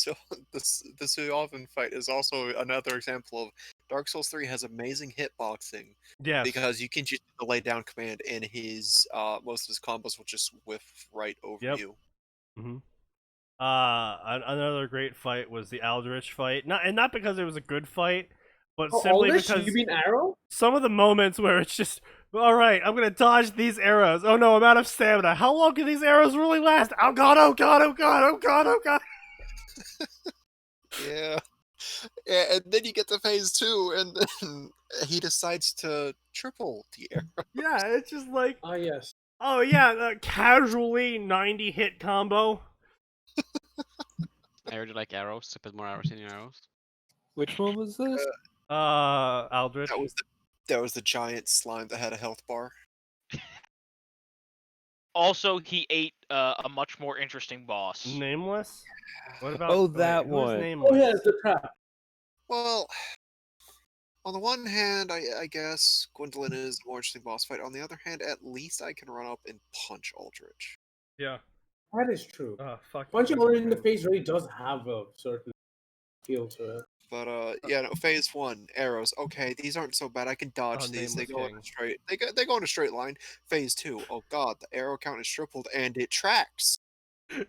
Sulyavin fight is also another example of Dark Souls 3 has amazing hitboxing Yes. because you can just lay down command and his most of his combos will just whiff right over Yep. you. Mm-hmm. Another great fight was the Aldrich fight. Not because it was a good fight, but simply Aldrich, because you mean Arrow? some of the moments where it's just, all right, I'm gonna dodge these arrows. Oh no, I'm out of stamina. How long can these arrows really last? Oh god, oh god, oh god, oh god, oh god. Yeah. And then you get to phase 2, and then he decides to triple the arrow. Yeah, it's just like, Ah, yes. oh yeah, casually 90 hit combo. I really like arrows. To put more arrows in your arrows. Which one was this? Aldrich. That was the giant slime that had a health bar. Also, he ate a much more interesting boss. Nameless? What about? Oh, that who's one. Nameless? Oh, yeah, it's the trap. Well, on the one hand, I guess Gwendolyn is a more interesting boss fight. On the other hand, at least I can run up and punch Aldrich. Yeah. That is true. Fuck. Punching Aldrich in the face really does have a certain feel to it. But yeah, no, phase 1 arrows. Okay, these aren't so bad. I can dodge these. They Nameless go in King. a straight. They go in a straight line. Phase 2. Oh god, the arrow count is tripled and it tracks.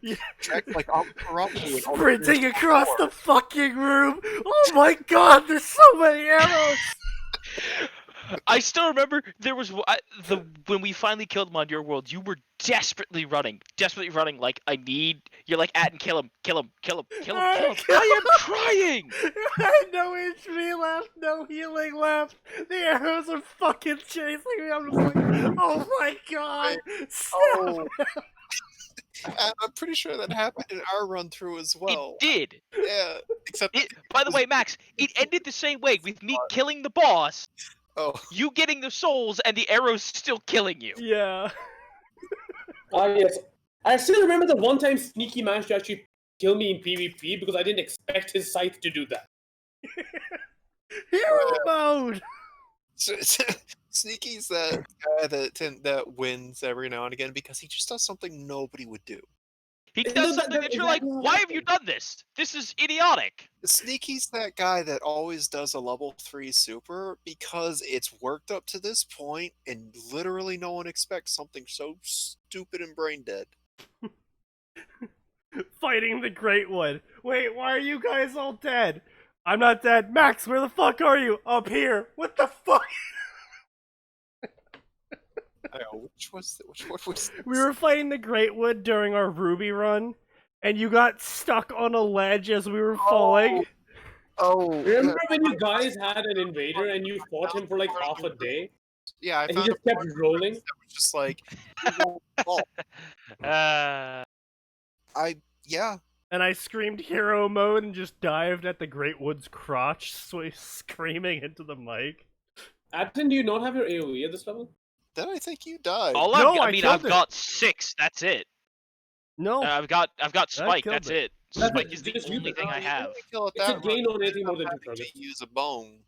Yeah. Tracks like Operapu and all the Sprinting things across before. the fucking room. Oh my god, there's so many arrows. I still remember there was when we finally killed him on your world. You were desperately running. Like you're like Atin, kill him. I am trying. I had no HP left, no healing left. The arrows are fucking chasing me. I'm just like, oh my god. Stop. Oh. And I'm pretty sure that happened in our run through as well. It did. Yeah, except By the way, Max, it ended the same way with me killing the boss, oh, you getting the souls, and the arrows still killing you. Yeah. Ah, yes. I still remember the one time Sneaky managed to actually kill me in PvP because I didn't expect his scythe to do that. Hero mode. Sneaky's that guy that wins every now and again because he just does something nobody would do. He Isn't does that- something that you're like, exactly why have you done this? This is idiotic. Sneaky's that guy that always does a level 3 super because it's worked up to this point and literally no one expects something so stupid and brain dead. Fighting the Great One. Wait, why are you guys all dead? I'm not dead. Max, where the fuck are you? Up here. What the fuck? I know, which one was We were fighting the Great Wood during our Ruby run, and you got stuck on a ledge as we were falling. Oh, Remember when you guys had an invader and you fought him for like half a day? yeah, I And he found just a kept part rolling? that was just like, you won't fall. Yeah. And I screamed hero mode and just dived at the Great Wood's crotch, screaming into the mic. Atin, do you not have your AoE at this level? Then I think you died. All No, I mean, killed I've it. got 6. That's it. No. I've got Spike. killed That's it. it. That's Spike it, is the just use only it. thing I You have. only kill at It's a that gain run. on anything more than 2 Having to targets. use a bone.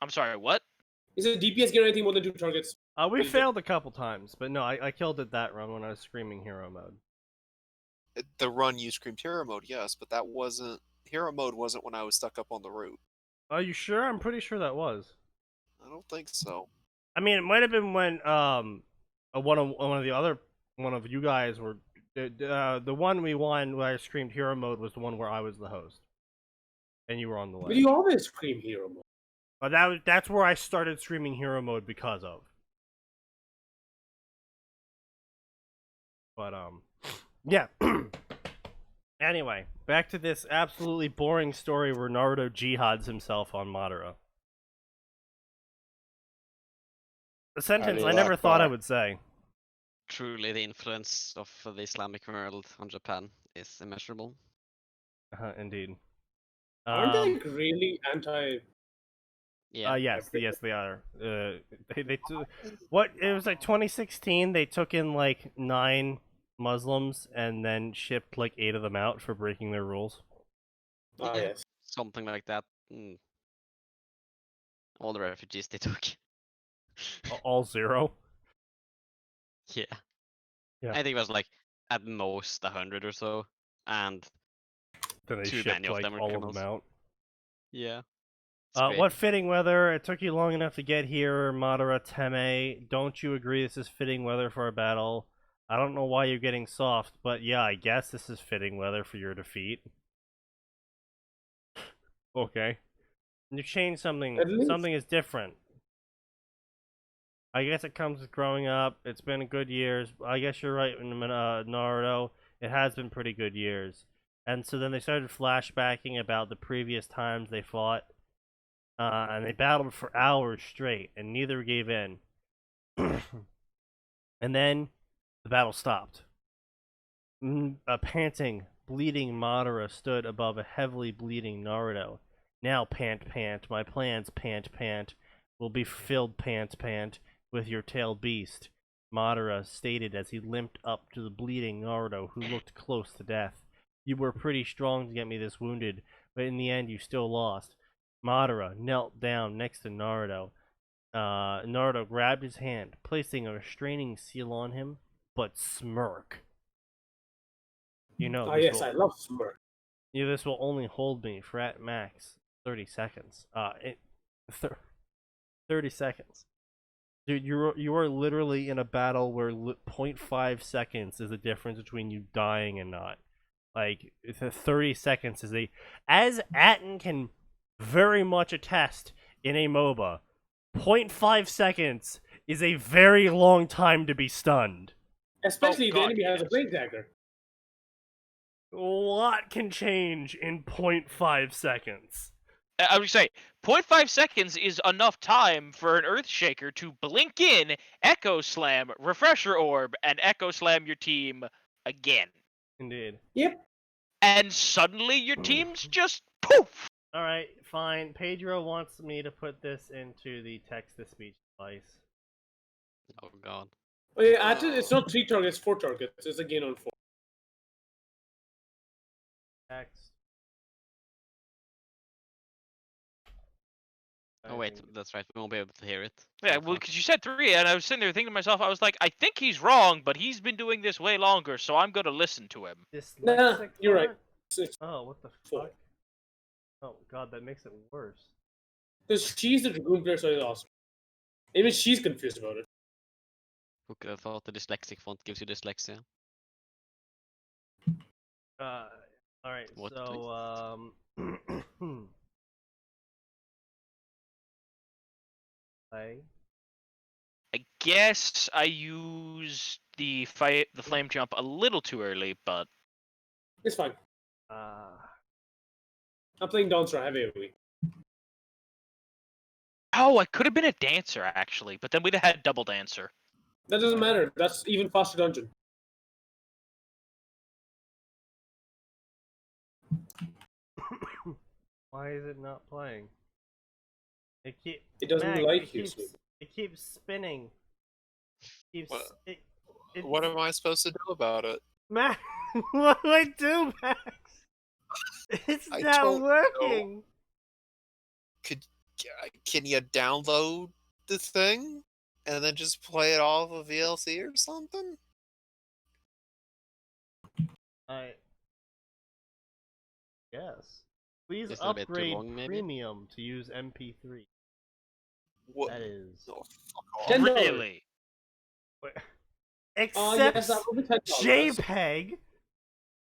I'm sorry. What? Is it DPS gain on anything more than 2 targets? We failed a couple times, but no, I killed it that run when I was screaming hero mode. The run you screamed hero mode, yes, but that wasn't hero mode. Wasn't when I was stuck up on the root. Are you sure? I'm pretty sure that was. I don't think so. I mean, it might have been when one of you guys were the one we won where I screamed hero mode was the one where I was the host, and you were on the But ledge. you always scream hero mode. But that's where I started streaming hero mode because of. But yeah. Anyway, back to this absolutely boring story where Naruto jihads himself on Madara. A sentence I never thought I would say. Truly, the influence of the Islamic world on Japan is immeasurable. Indeed. Aren't they really anti? Yeah. Yes, they are. What it was like 2016. They took in like 9 Muslims and then shipped like 8 of them out for breaking their rules. Ah, Yeah, yes. something like that. All the refugees they took. All 0. Yeah. Yeah. I think it was like at most 100 or so, and Then they too shipped many of like them were all of criminals. them out. Yeah. What fitting weather? It took you long enough to get here, Madara Teme. Don't you agree this is fitting weather for a battle? I don't know why you're getting soft, but yeah, I guess this is fitting weather for your defeat. Okay. You change something. Something is different. I guess it comes with growing up. It's been good years. I guess you're right, Naruto. It has been pretty good years. And so then they started flashbacking about the previous times they fought. And they battled for hours straight, and neither gave in. And then the battle stopped. A panting, bleeding Madara stood above a heavily bleeding Naruto. Now, pant, my plans, pant, will be fulfilled, pant, with your tail beast, Madara stated as he limped up to the bleeding Naruto, who looked close to death. You were pretty strong to get me this wounded, but in the end you still lost. Madara knelt down next to Naruto. Naruto grabbed his hand, placing a restraining seal on him, but smirk. You know, Ah, yes, I love smirk. You know, this will only hold me for at max 30 seconds. 30 seconds. Dude, you are literally in a battle where 0.5 seconds is the difference between you dying and not. Like, 30 seconds is as Atin can very much attest in a MOBA, 0.5 seconds is a very long time to be stunned. Especially if the enemy has a blade dagger. A lot can change in 0.5 seconds. I would say 0.5 seconds is enough time for an Earthshaker to blink in, Echo Slam, Refresher Orb, and Echo Slam your team again. Indeed. Yep. And suddenly your team's just poof! Alright, fine. Pedro wants me to put this into the text-to-speech device. Oh god. Oh, yeah, it's not 3 targets, 4 targets. It's a gain on 4. Text. Oh wait, that's right. We won't be able to hear it. Yeah, well, because you said 3, and I was sitting there thinking to myself, I was like, I think he's wrong, but he's been doing this way longer, so I'm gonna listen to him. Nah, you're right. Oh, what the 4. fuck? Oh god, that makes it worse. Because she's the Dragoon player, so it's awesome. Even she's confused about it. Who could have thought the dyslexic font gives you dyslexia? Alright, What, so, play. I guess I used the flame jump a little too early, but It's fine. I'm playing Dancer heavily. oh, I could have been a dancer actually, but then we'd have had double dancer. That doesn't matter. That's even faster dungeon. Why is it not playing? It doesn't Mac, like it you. It keeps spinning. What am I supposed to do about it? Max, what do I do, Max? It's not working. Can you download the thing and then just play it off of VLC or something? Yes. Please Just a bit too upgrade long, maybe? premium to use MP3. What? That is. Oh, fuck off. $10. Really? Except yes, that will be $10. JPEG.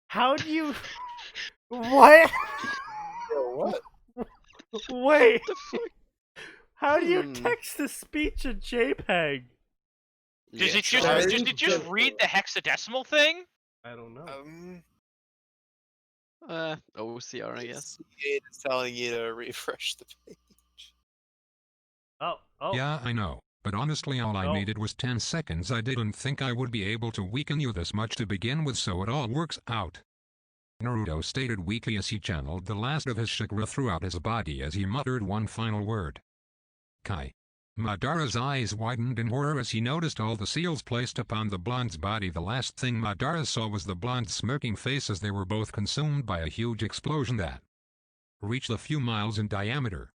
How do you? What? What? Wait. The fuck? How do you Hmm. text to speech a JPEG? Does Yeah, it just try. does it just read the hexadecimal thing? I don't know. OCR, I guess. It's telling you to refresh the page. Oh. Yeah, I know. But honestly, all I Oh. needed was 10 seconds. I didn't think I would be able to weaken you this much to begin with, so it all works out. Naruto stated weakly as he channeled the last of his chakra throughout his body as he muttered one final word. Kai. Madara's eyes widened in horror as he noticed all the seals placed upon the blonde's body. The last thing Madara saw was the blonde's smirking face as they were both consumed by a huge explosion that reached a few miles in diameter.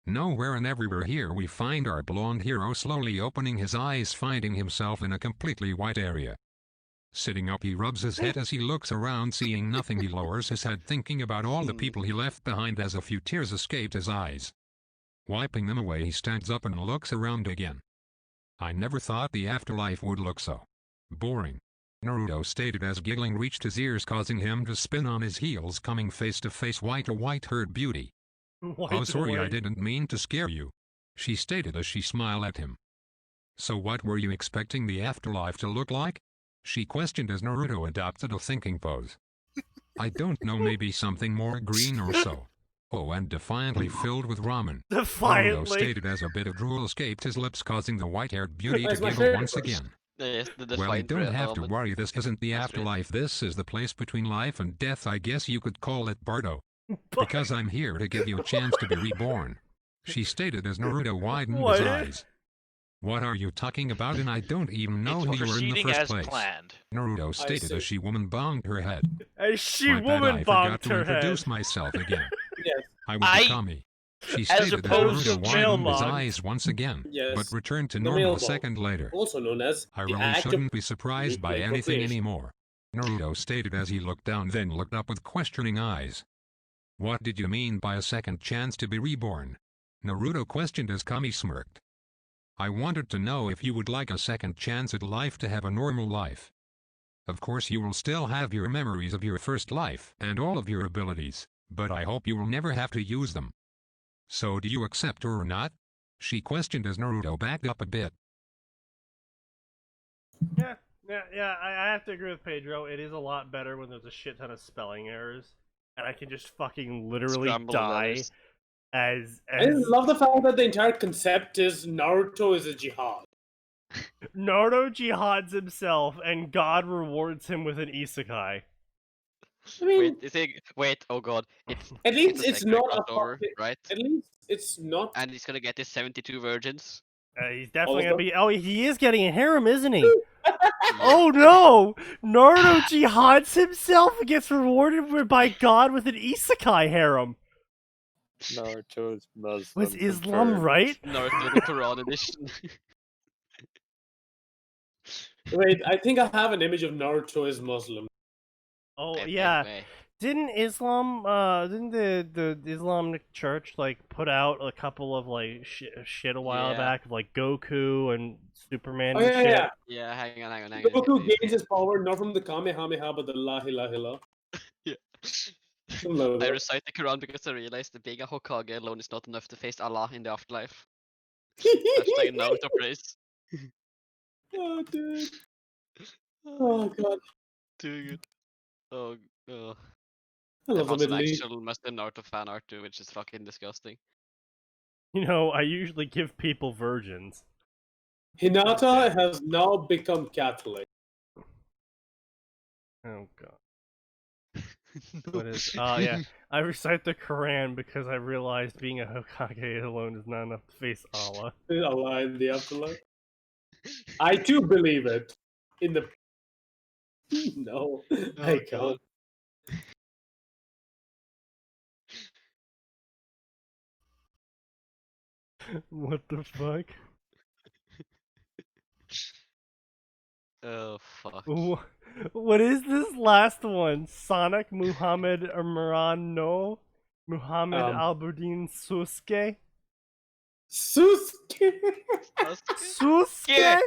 Nowhere and everywhere here we find our blonde hero slowly opening his eyes, finding himself in a completely white area. Sitting up, he rubs his head as he looks around, seeing nothing. He lowers his head, thinking about all the people he left behind as a few tears escaped his eyes. Wiping them away, he stands up and looks around again. I never thought the afterlife would look so boring, Naruto stated as giggling reached his ears, causing him to spin on his heels, coming face to face with a white-haired beauty. Oh, sorry, I didn't mean to scare you, she stated as she smiled at him. So what were you expecting the afterlife to look like? She questioned as Naruto adopted a thinking pose. I don't know, maybe something more green or so. Oh, and defiantly filled with ramen. Naruto Defiantly. stated as a bit of drool escaped his lips, causing the white-haired beauty to That's my giggle favorite once person. again. Yes, the Well, you defined don't have to element. worry, this isn't the That's great. afterlife, this is the place between life and death, I guess you could call it Bardo. Because I'm here to give you a chance to be reborn, she stated as Naruto widened What? his eyes. What are you talking about? And I don't even know who It's you were in the proceeding first as place. planned. Naruto stated see. as she woman bonged her head. As she My bad, woman I forgot bonked to her introduce head. myself again. Yes. I would be Kami. She stated as opposed Naruto to widened his Jailmon. eyes once again, Yes. but returned to The normal male a second later. Also known as I the really act of shouldn't be surprised by nuclear anything procreation. anymore, Naruto stated as he looked down, then looked up with questioning eyes. What did you mean by a second chance to be reborn? Naruto questioned as Kami smirked. I wanted to know if you would like a second chance at life, to have a normal life. Of course you will still have your memories of your first life and all of your abilities, but I hope you will never have to use them. So do you accept or not? She questioned as Naruto backed up a bit. Yeah. I have to agree with Pedro. It is a lot better when there's a shit ton of spelling errors, and I can just fucking literally Scrambled die letters. as I love the fact that the entire concept is Naruto is a jihad. Naruto jihads himself, and God rewards him with an isekai. I mean, Wait, oh god. It's at least a it's segue not a crossover, fucking- right? At least it's not. And he's gonna get his 72 virgins. He's definitely Also- gonna be. Oh, he is getting a harem, isn't he? Oh no! Naruto jihads himself and gets rewarded by God with an isekai harem. Naruto's Muslim. Was Islam confirmed. right? Naruto the Quran edition. Wait, I think I have an image of Naruto as Muslim. Oh Epic yeah. way. Didn't the Islamic Church like put out a couple of like shit a while Yeah. back of like Goku and Superman Oh and yeah, shit? yeah. Yeah, hang on. Goku gains his power not from the Kamehameha but the La Ilaha Illallah. Yeah. Something like I that. recite the Quran because I realized that being a Hokage alone is not enough to face Allah in the afterlife. Hashtag Naruto praise. Oh dude. Oh god. Too good. Oh, oh. I I love the found some Middle East. actual Muslim Naruto fan art too, which is fucking disgusting. You know, I usually give people virgins. Hinata has now become Catholic. Oh god. What is? Oh yeah. I recite the Quran because I realized being a Hokage alone is not enough to face Allah. Allah in the afterlife. I too believe it. In the no, I can't. God. What the fuck? Oh fuck. What is this last one? Sonic Muhammad Imran No? Muhammad Albertine Suske? Suske. Suske?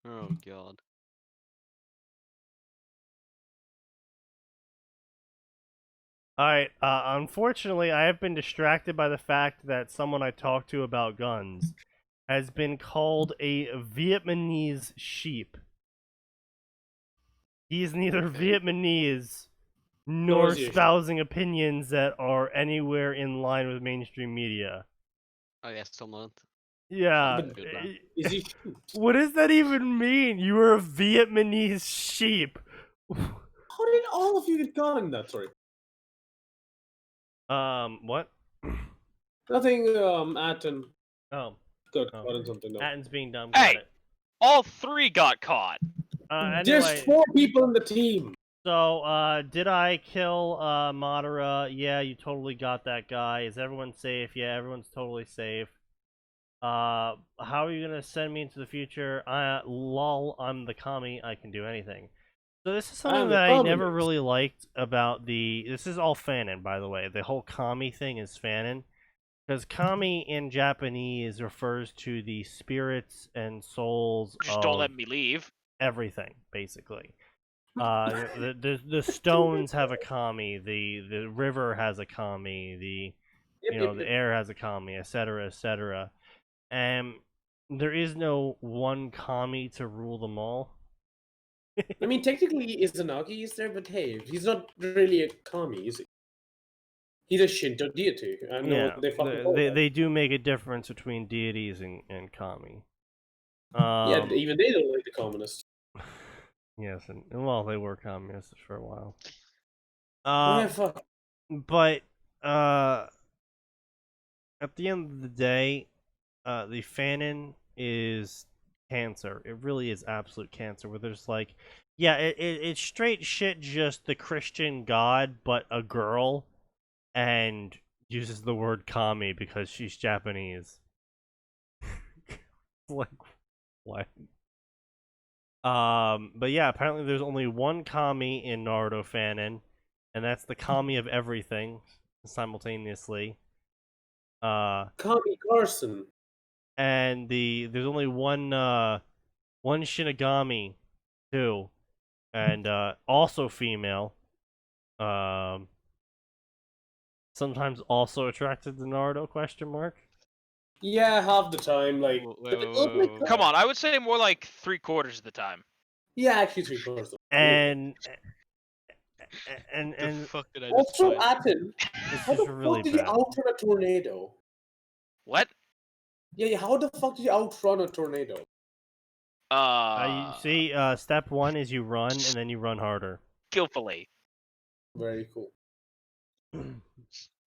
Oh god. Alright, unfortunately, I have been distracted by the fact that someone I talked to about guns has been called a Vietnamese sheep. He is neither Vietnamese nor espousing opinions that are anywhere in line with mainstream media. I guess someone. Yeah. Is he? What does that even mean? You are a Vietnamese sheep. How did all of you get caught in that? Sorry. What? Nothing. Atin. Oh. Got caught in something. No. Atin's being dumb. Hey! Got it. All 3 got caught. Anyway, There's 4 people in the team. So, did I kill, Madara? Yeah, you totally got that guy. Is everyone safe? Yeah, everyone's totally safe. How are you gonna send me into the future? Lol, I'm the kami, I can do anything. So this is something that I never really liked about this is all fanon, by the way. The whole kami thing is fanon. Because kami in Japanese refers to the spirits and souls Just don't let me leave. Everything, basically. The stones have a kami, the river has a kami, the air has a kami, etc., etc. And there is no one kami to rule them all. I mean, technically, Izanagi is there, but hey, he's not really a kami, is he? He's a Shinto deity. I know they do make a difference between deities and kami. Yeah, even they don't like the communists. Yes, and well, they were communists for a while. Yeah, fuck. But at the end of the day, the fanon is cancer. It really is absolute cancer. Where there's like, yeah, it's straight shit, just the Christian God, but a girl, and uses the word kami because she's Japanese. Like, what? But yeah, apparently there's only one kami in Naruto fanon, and that's the kami of everything simultaneously. Kami Carson. And there's only one Shinigami too, and also female. Sometimes also attracted to Naruto? Question mark. Yeah, half the time, like. Come on, I would say more like 3/4 of the time. Yeah, actually 3/4. And the fuck did I also, Atin, this how is the really fuck did you bad. outrun a tornado? What? Yeah, how the fuck did you outrun a tornado? You see, step 1 is you run, and then you run harder. Skillfully. Very cool.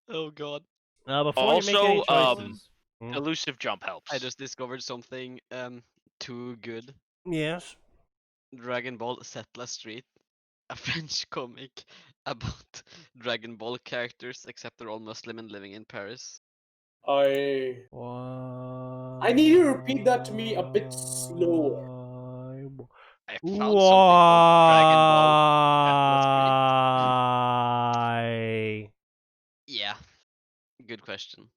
Oh god. Before you make any choices, elusive jump helps. I just discovered something too good. Yes. Dragon Ball Setla Street, a French comic about Dragon Ball characters, except they're all Muslim and living in Paris. I need you to repeat that to me a bit slower. I found something called Dragon Ball Why? Yeah, good question.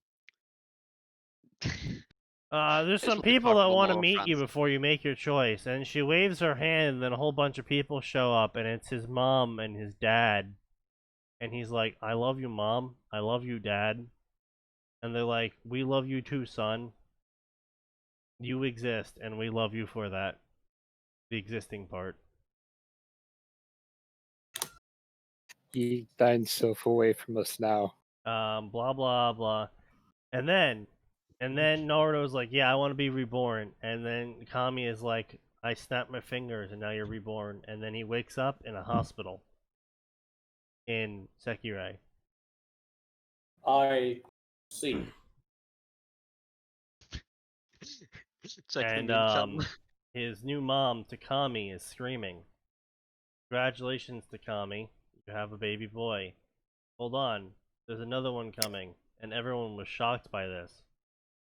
There's some people that want to meet you before you make your choice, and she waves her hand, and then a whole bunch of people show up, and it's his mom and his dad, and he's like, "I love you, mom. I love you, dad." And they're like, "We love you too, son. You exist, and we love you for that." The existing part. He died himself away from us now. Blah blah blah. And then Naruto's like, "Yeah, I want to be reborn." And then Kami is like, "I snapped my fingers, and now you're reborn." And then he wakes up in a hospital in Sekirai. I see. And his new mom, Takami, is screaming, "Congratulations, Takami. You have a baby boy. Hold on, there's another one coming." And everyone was shocked by this.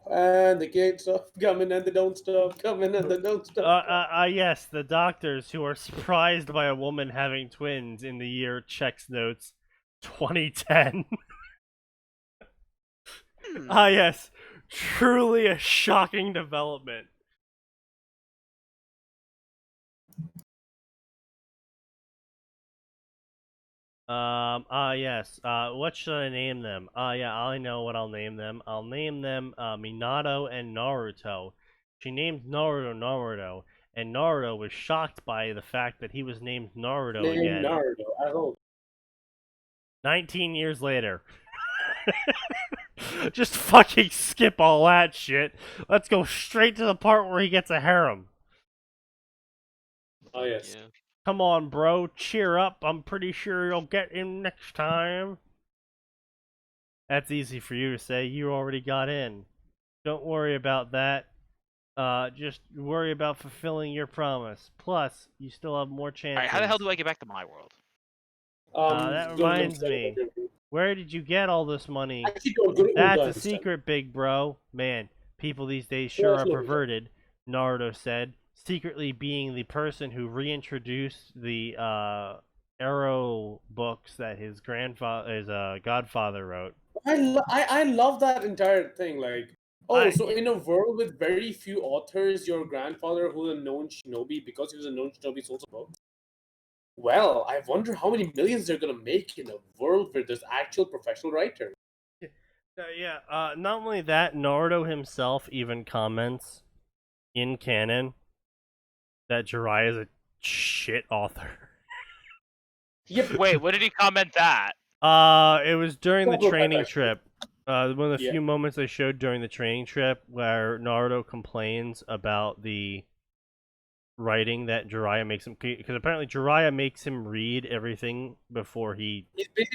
And they can't stop coming and they don't stop coming and they don't stop. Yes, the doctors who are surprised by a woman having twins in the year checks notes 2010. Yes, truly a shocking development. Yes. What should I name them? Yeah, I know what I'll name them. I'll name them, Minato and Naruto. She named Naruto, and Naruto was shocked by the fact that he was named Naruto Name again. Naruto, I hope. 19 years later. Just fucking skip all that shit. Let's go straight to the part where he gets a harem. Oh, yes. Yeah. Come on, bro. Cheer up. I'm pretty sure you'll get him next time. That's easy for you to say. You already got in. Don't worry about that. Just worry about fulfilling your promise. Plus, you still have more chances. Alright, how the hell do I get back to my world? That reminds me. Where did you get all this money? That's a secret, big bro. Man, people these days sure are perverted, Naruto said, secretly being the person who reintroduced the Arrow books that his godfather wrote. I love that entire thing. Like, so in a world with very few authors, your grandfather, who's a known shinobi, because he was a known shinobi, sold some books. Well, I wonder how many millions they're gonna make in a world where there's actual professional writers. Not only that, Naruto himself even comments in canon that Jiraiya is a shit author. Yep. Wait, what did he comment that? It was during the training trip. One of the few moments they showed during the training trip where Naruto complains about the writing that Jiraiya makes him, because apparently Jiraiya makes him read everything before he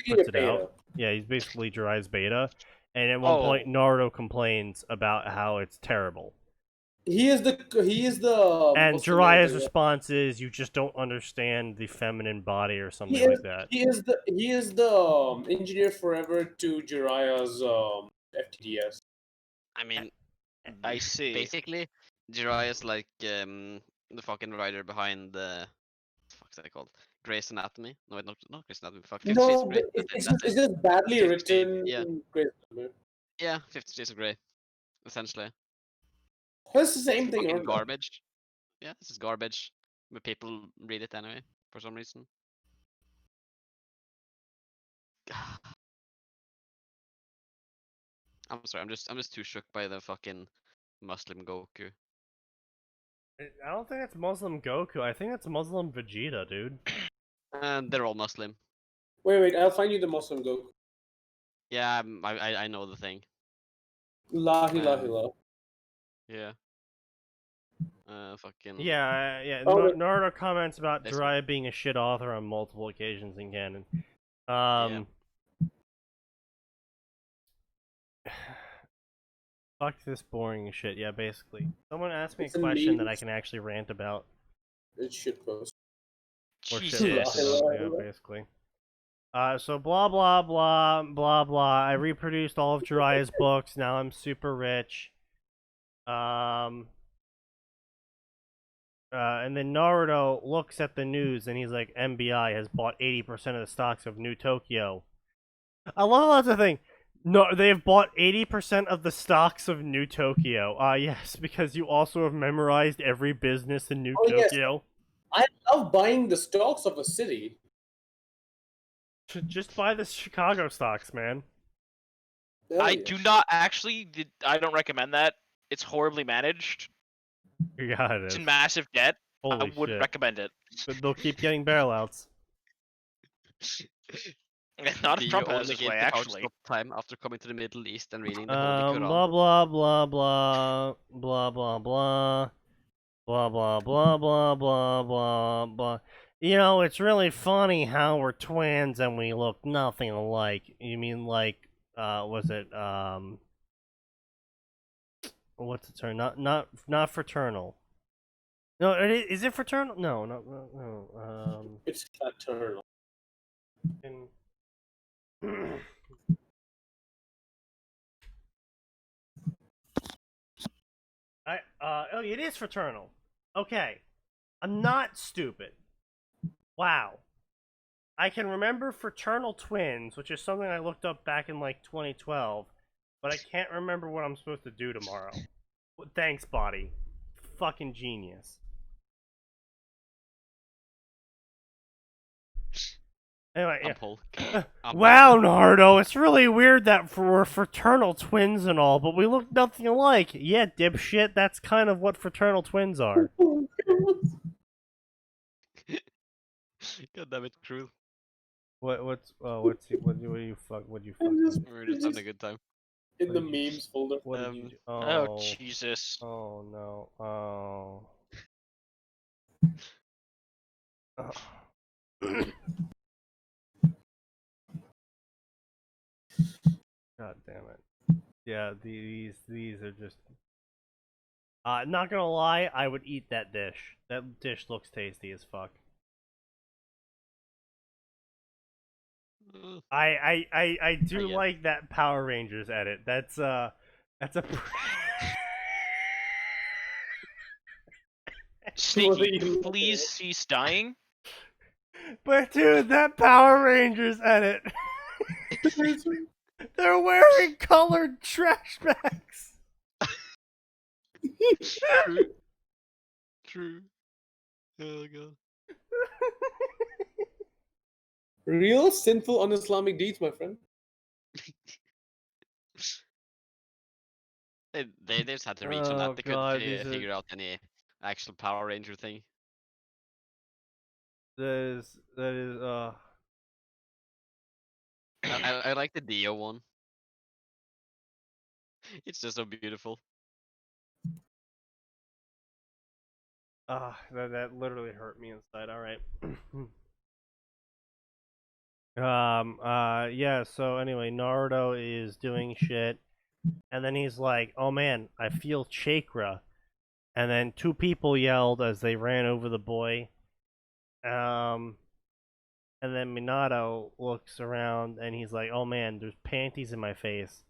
puts it out. Yeah, he's basically Jiraiya's beta. And at one point, Naruto complains about how it's terrible. He is the. And Jiraiya's response is, "You just don't understand the feminine body," or something like that. He is the engineer forever to Jiraiya's FTDS. I mean, I see. Basically, Jiraiya's like the fucking writer behind the fuck's that called? Grey's Anatomy? No, wait, not Grey's Anatomy. Fuck, 50 Shades of Grey. It's just badly 50 written. yeah. Grey's Yeah, 50 Shades of Grey, essentially. It's the same thing. Fucking garbage. Yeah, this is garbage, but people read it anyway for some reason. I'm sorry, I'm just too shook by the fucking Muslim Goku. I don't think that's Muslim Goku. I think that's Muslim Vegeta, dude. And they're all Muslim. Wait, I'll find you the Muslim Goku. Yeah, I know the thing. La ilaha illallah. Yeah. Fucking. Yeah. Naruto comments about Jiraiya being a shit author on multiple occasions in canon. Fuck this boring shit. Yeah, basically. Someone asked me a question that I can actually rant about. It's shit post. Or shit yeah, basically. So blah blah blah blah blah. I reproduced all of Jiraiya's books. Now I'm super rich. And then Naruto looks at the news and he's like, MBI has bought 80% of the stocks of New Tokyo. I love that's the thing. No, they've bought 80% of the stocks of New Tokyo. Yes, because you also have memorized every business in New Tokyo. Yes. I love buying the stocks of a city. Just buy the Chicago stocks, man. I do not actually. I don't recommend that. It's horribly managed. Yeah, it is. It's in massive debt. Holy I wouldn't recommend it. But they'll keep getting bailouts. Not if Trump has his way, actually. Time after coming to the Middle East and reading the Holy Quran. Blah blah blah blah blah blah blah blah blah blah blah blah blah blah. You know, it's really funny how we're twins and we look nothing alike. You mean like, was it what's the term? Not fraternal. No, is it fraternal? No. It's fraternal. it is fraternal. Okay. I'm not stupid. Wow. I can remember fraternal twins, which is something I looked up back in like 2012, but I can't remember what I'm supposed to do tomorrow. Thanks, body. Fucking genius. Anyway, I'm Hulk. wow, Naruto, it's really weird that we're fraternal twins and all, but we look nothing alike. Yeah, dipshit, that's kind of what fraternal twins are. God damn it, cruel. What do you fuck? What do you fuck? We're just having a good time. In the memes folder. What did you do? Oh, Jesus. Oh no. Oh. God damn it. Yeah, these are just. Not gonna lie, I would eat that dish. That dish looks tasty as fuck. I do yeah. like that Power Rangers edit. That's a. Sneaky, please cease dying. But dude, that Power Rangers edit. They're wearing colored trash bags. True. True. Oh god. Real sinful un-Islamic deeds, my friend. They just had to reach on that. They couldn't figure out any actual Power Ranger thing. That is I like the Dio one. It's just so beautiful. that literally hurt me inside. All right. Yeah, so anyway, Naruto is doing shit, and then he's like, oh man, I feel chakra. And then two people yelled as they ran over the boy. And then Minato looks around and he's like, oh man, there's panties in my face.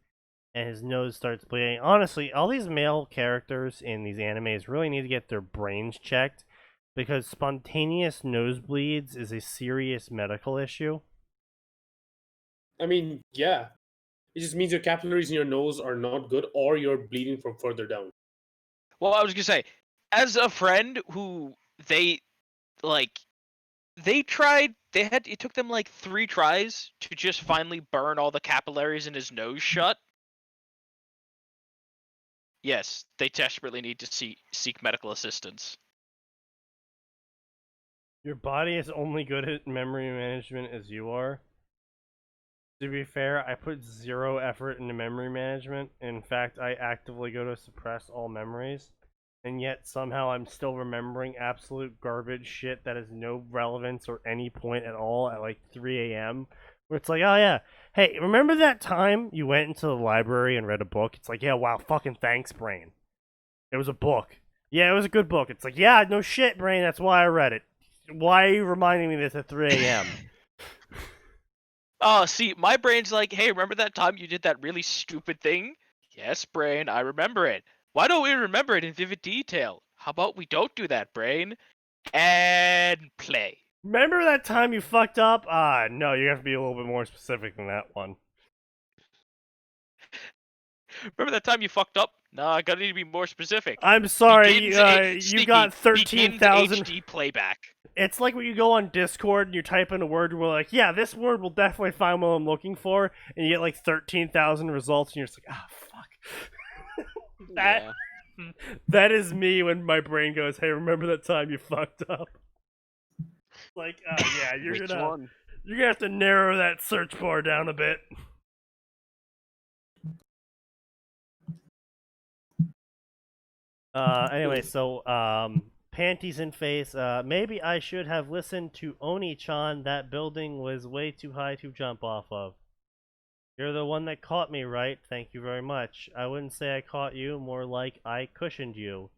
And his nose starts bleeding. Honestly, all these male characters in these animes really need to get their brains checked, because spontaneous nosebleeds is a serious medical issue. I mean, yeah. It just means your capillaries in your nose are not good, or you're bleeding from further down. Well, I was gonna say, as a friend who they tried, it took them like 3 tries to just finally burn all the capillaries in his nose shut. Yes, they desperately need to seek medical assistance. Your body is only good at memory management as you are. To be fair, I put 0 effort into memory management. In fact, I actively go to suppress all memories. And yet, somehow, I'm still remembering absolute garbage shit that has no relevance or any point at all at like 3 a.m. Where it's like, oh yeah, hey, remember that time you went into the library and read a book? It's like, yeah, wow, fucking thanks, brain. It was a book. Yeah, it was a good book. It's like, yeah, no shit, brain, that's why I read it. Why are you reminding me this at 3 a.m.? Oh, see, my brain's like, hey, remember that time you did that really stupid thing? Yes, brain, I remember it. Why don't we remember it in vivid detail? How about we don't do that, brain? And play. Remember that time you fucked up? No, you have to be a little bit more specific than that one. Remember that time you fucked up? No, I gotta need to be more specific. I'm sorry, you got 13,000 HD playback. It's like when you go on Discord and you type in a word and we're like, yeah, this word will definitely find what I'm looking for, and you get like 13,000 results and you're just like, fuck. That is me when my brain goes, hey, remember that time you fucked up? Like, yeah, you're gonna have to narrow that search bar down a bit. Anyway, so panties in face. Maybe I should have listened to Oni-chan. That building was way too high to jump off of. You're the one that caught me, right? Thank you very much. I wouldn't say I caught you, more like I cushioned you.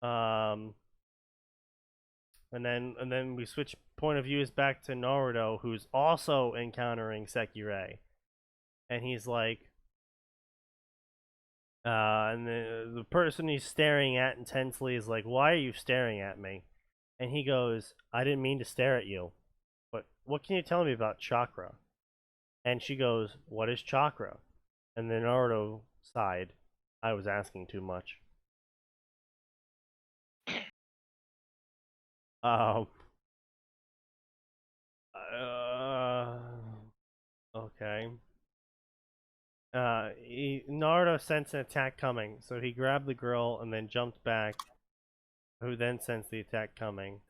And then we switch point of views back to Naruto, who's also encountering Sekirei. And he's like, And the person he's staring at intensely is like, "Why are you staring at me?" And he goes, "I didn't mean to stare at you, but what can you tell me about chakra?" And she goes, "What is chakra?" And then Naruto sighed, "I was asking too much." Um. Okay. Naruto sensed an attack coming, so he grabbed the girl and then jumped back, who then sensed the attack coming,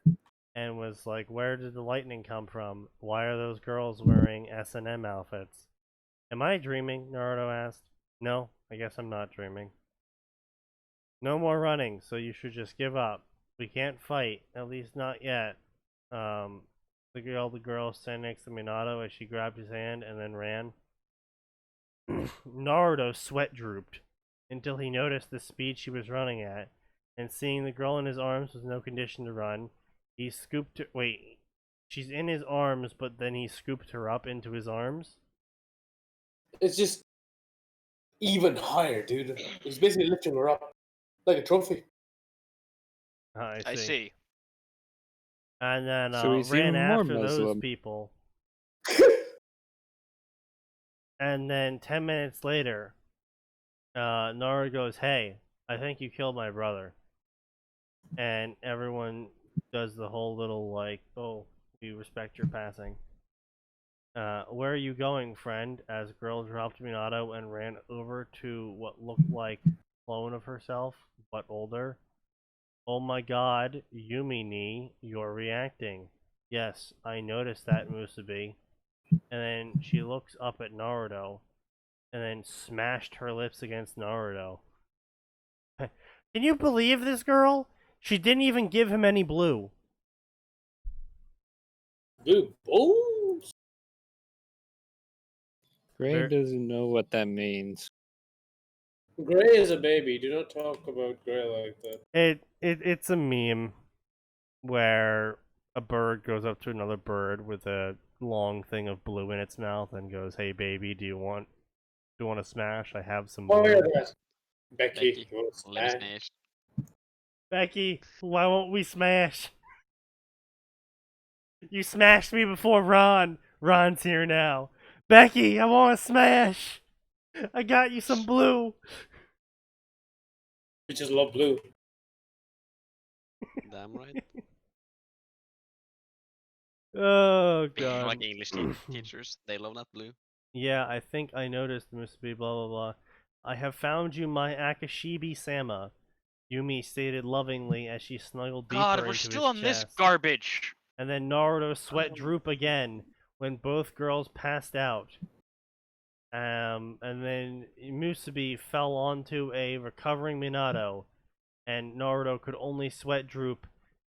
and was like, "Where did the lightning come from? Why are those girls wearing S&M outfits?" "Am I dreaming?" Naruto asked. "No, I guess I'm not dreaming." "No more running, so you should just give up. We can't fight, at least not yet." The girl standing next to Minato as she grabbed his hand and then ran. Naruto sweat drooped until he noticed the speed she was running at, and seeing the girl in his arms was no condition to run, he scooped her. Wait, she's in his arms, but then he scooped her up into his arms? It's just even higher, dude. He's basically lifting her up like a trophy. I see. And then So he's ran even more after those Muslim. people. And then 10 minutes later, Naruto goes, "Hey, I think you killed my brother." And everyone does the whole little like, "Oh, we respect your passing." "Where are you going, friend?" As girl dropped Minato and ran over to what looked like a clone of herself, but older. "Oh my god, Yumi ni, you're reacting." "Yes, I noticed that, Musabi." And then she looks up at Naruto, and then smashed her lips against Naruto. Can you believe this girl? She didn't even give him any blue. Dude, balls. Gray doesn't know what that means. Gray is a baby. Do not talk about Gray like that. It's a meme where a bird goes up to another bird with a long thing of blue in its mouth and goes, "Hey baby, do you want to smash? I have some blue." Oh yeah, that's Becky. You want to Let me smash? smash. "Becky, why won't we smash? You smashed me before Ron. Ron's here now. Becky, I want to smash. I got you some blue." Bitches love blue. Damn right. Oh Being god. like English teachers, they love that blue. "Yeah, I think I noticed, Mr. B, blah blah blah. I have found you my Akashibi Sama," Yumi stated lovingly as she snuggled deeper God, into we're his still on this chest. garbage. And then Naruto's sweat droop again when both girls passed out. And then Musabi fell onto a recovering Minato, and Naruto could only sweat droop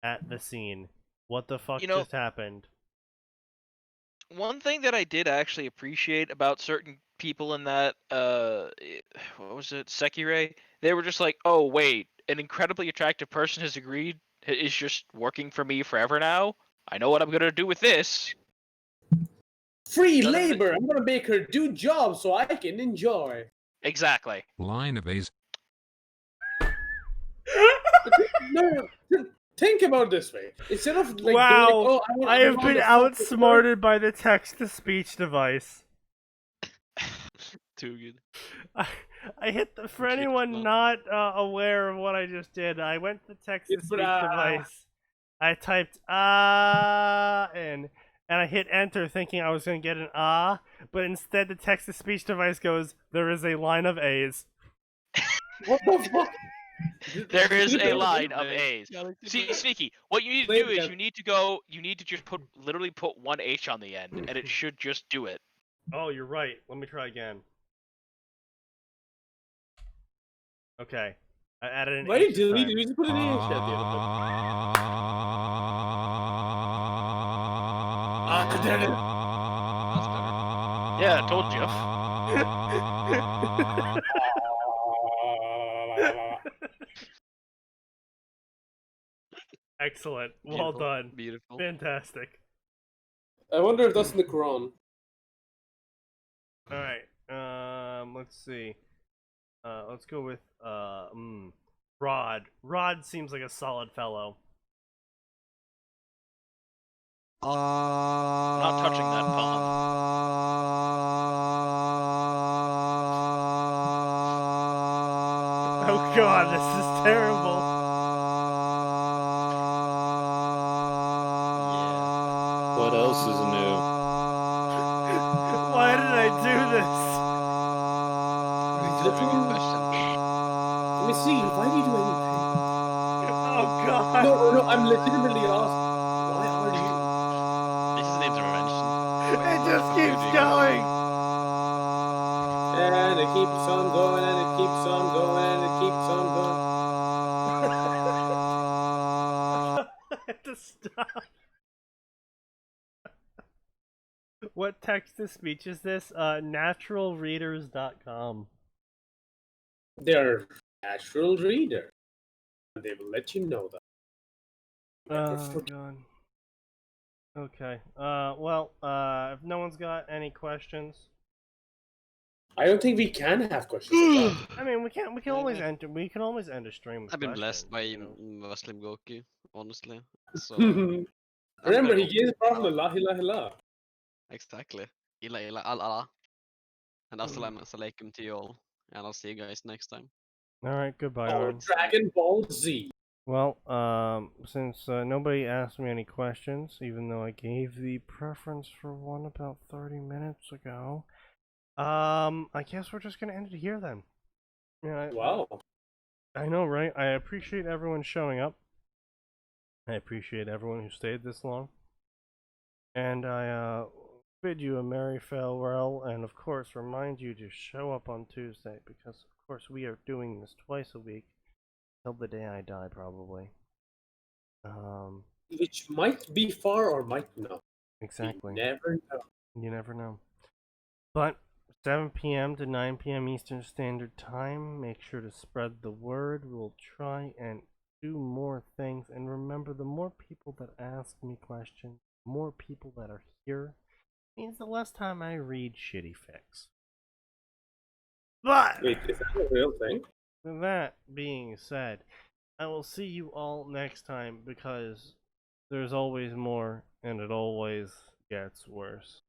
at the scene. What the fuck You know, just happened? one thing that I did actually appreciate about certain people in that what was it, Sekirei? They were just like, "Oh wait, an incredibly attractive person has agreed is just working for me forever now. I know what I'm gonna do with this." Free None of the- labor. I'm gonna make her do jobs so I can enjoy. Exactly. Line of A's. No, think about it this way. Instead of like Wow, going, oh, I have want been to fuck this girl," outsmarted by the text-to-speech device. Too good. I hit the, for Computer's anyone blown. not aware of what I just did, I went to the text-to-speech device. I typed in, and I hit enter thinking I was going to get an but instead the text-to-speech device goes, "There is a line of A's." What the fuck? There is a Dude, line of man. A's. Galaxy See, Brain. Sneaky, what you need to Play do is that. you need to just literally put one H on the end, and it should just do it. Oh, you're right. Let me try again. Okay. I added an Why H did you this delete time. it? You just put an H at the end of it. Yeah, I told you. Excellent. Well Beautiful. done. Beautiful. Fantastic. I wonder if that's in the Quran. Alright. Let's see. Let's go with Rod. Rod seems like a solid fellow. I'm not touching that pun. Oh god, this is terrible. Yeah. What else is new? Why did I do this? It's a very good question. Let me see. Why do you do anything? Oh god. No, I'm legitimately asking. Why are you? This is an intervention. It just keeps going. And it keeps on going, and it keeps on going, and it keeps on going. I have to stop. What text-to-speech is this? Naturalreaders.com. They're natural readers. And they will let you know that. Never Oh forget. god. Okay. If no one's got any questions, I don't think we can have questions. I mean, we can always end a stream with I've been questions, blessed by you know? Muslim Goku, honestly. So Remember, he I'm gave the Prophet gonna La ilaha illallah. exactly. Ila ila Allah. And Mm. assalamu alaikum to you all. And I'll see you guys next time. All right, goodbye, Oh, Arn. Dragon Ball Z. Well, since nobody asked me any questions, even though I gave the preference for one about 30 minutes ago, I guess we're just gonna end it here then. Yeah. Wow. I know, right? I appreciate everyone showing up. I appreciate everyone who stayed this long. And I bid you a merry farewell, and of course remind you to show up on Tuesday, because of course we are doing this twice a week, till the day I die probably. Which might be far or might not. Exactly. You never know. You never know. But 7 p.m. to 9 p.m. Eastern Standard Time, make sure to spread the word. We'll try and do more things, and remember, the more people that ask me questions, the more people that are here, means the less time I read shitty fics. But Wait, is that a real thing? with that being said, I will see you all next time, because there's always more and it always gets worse.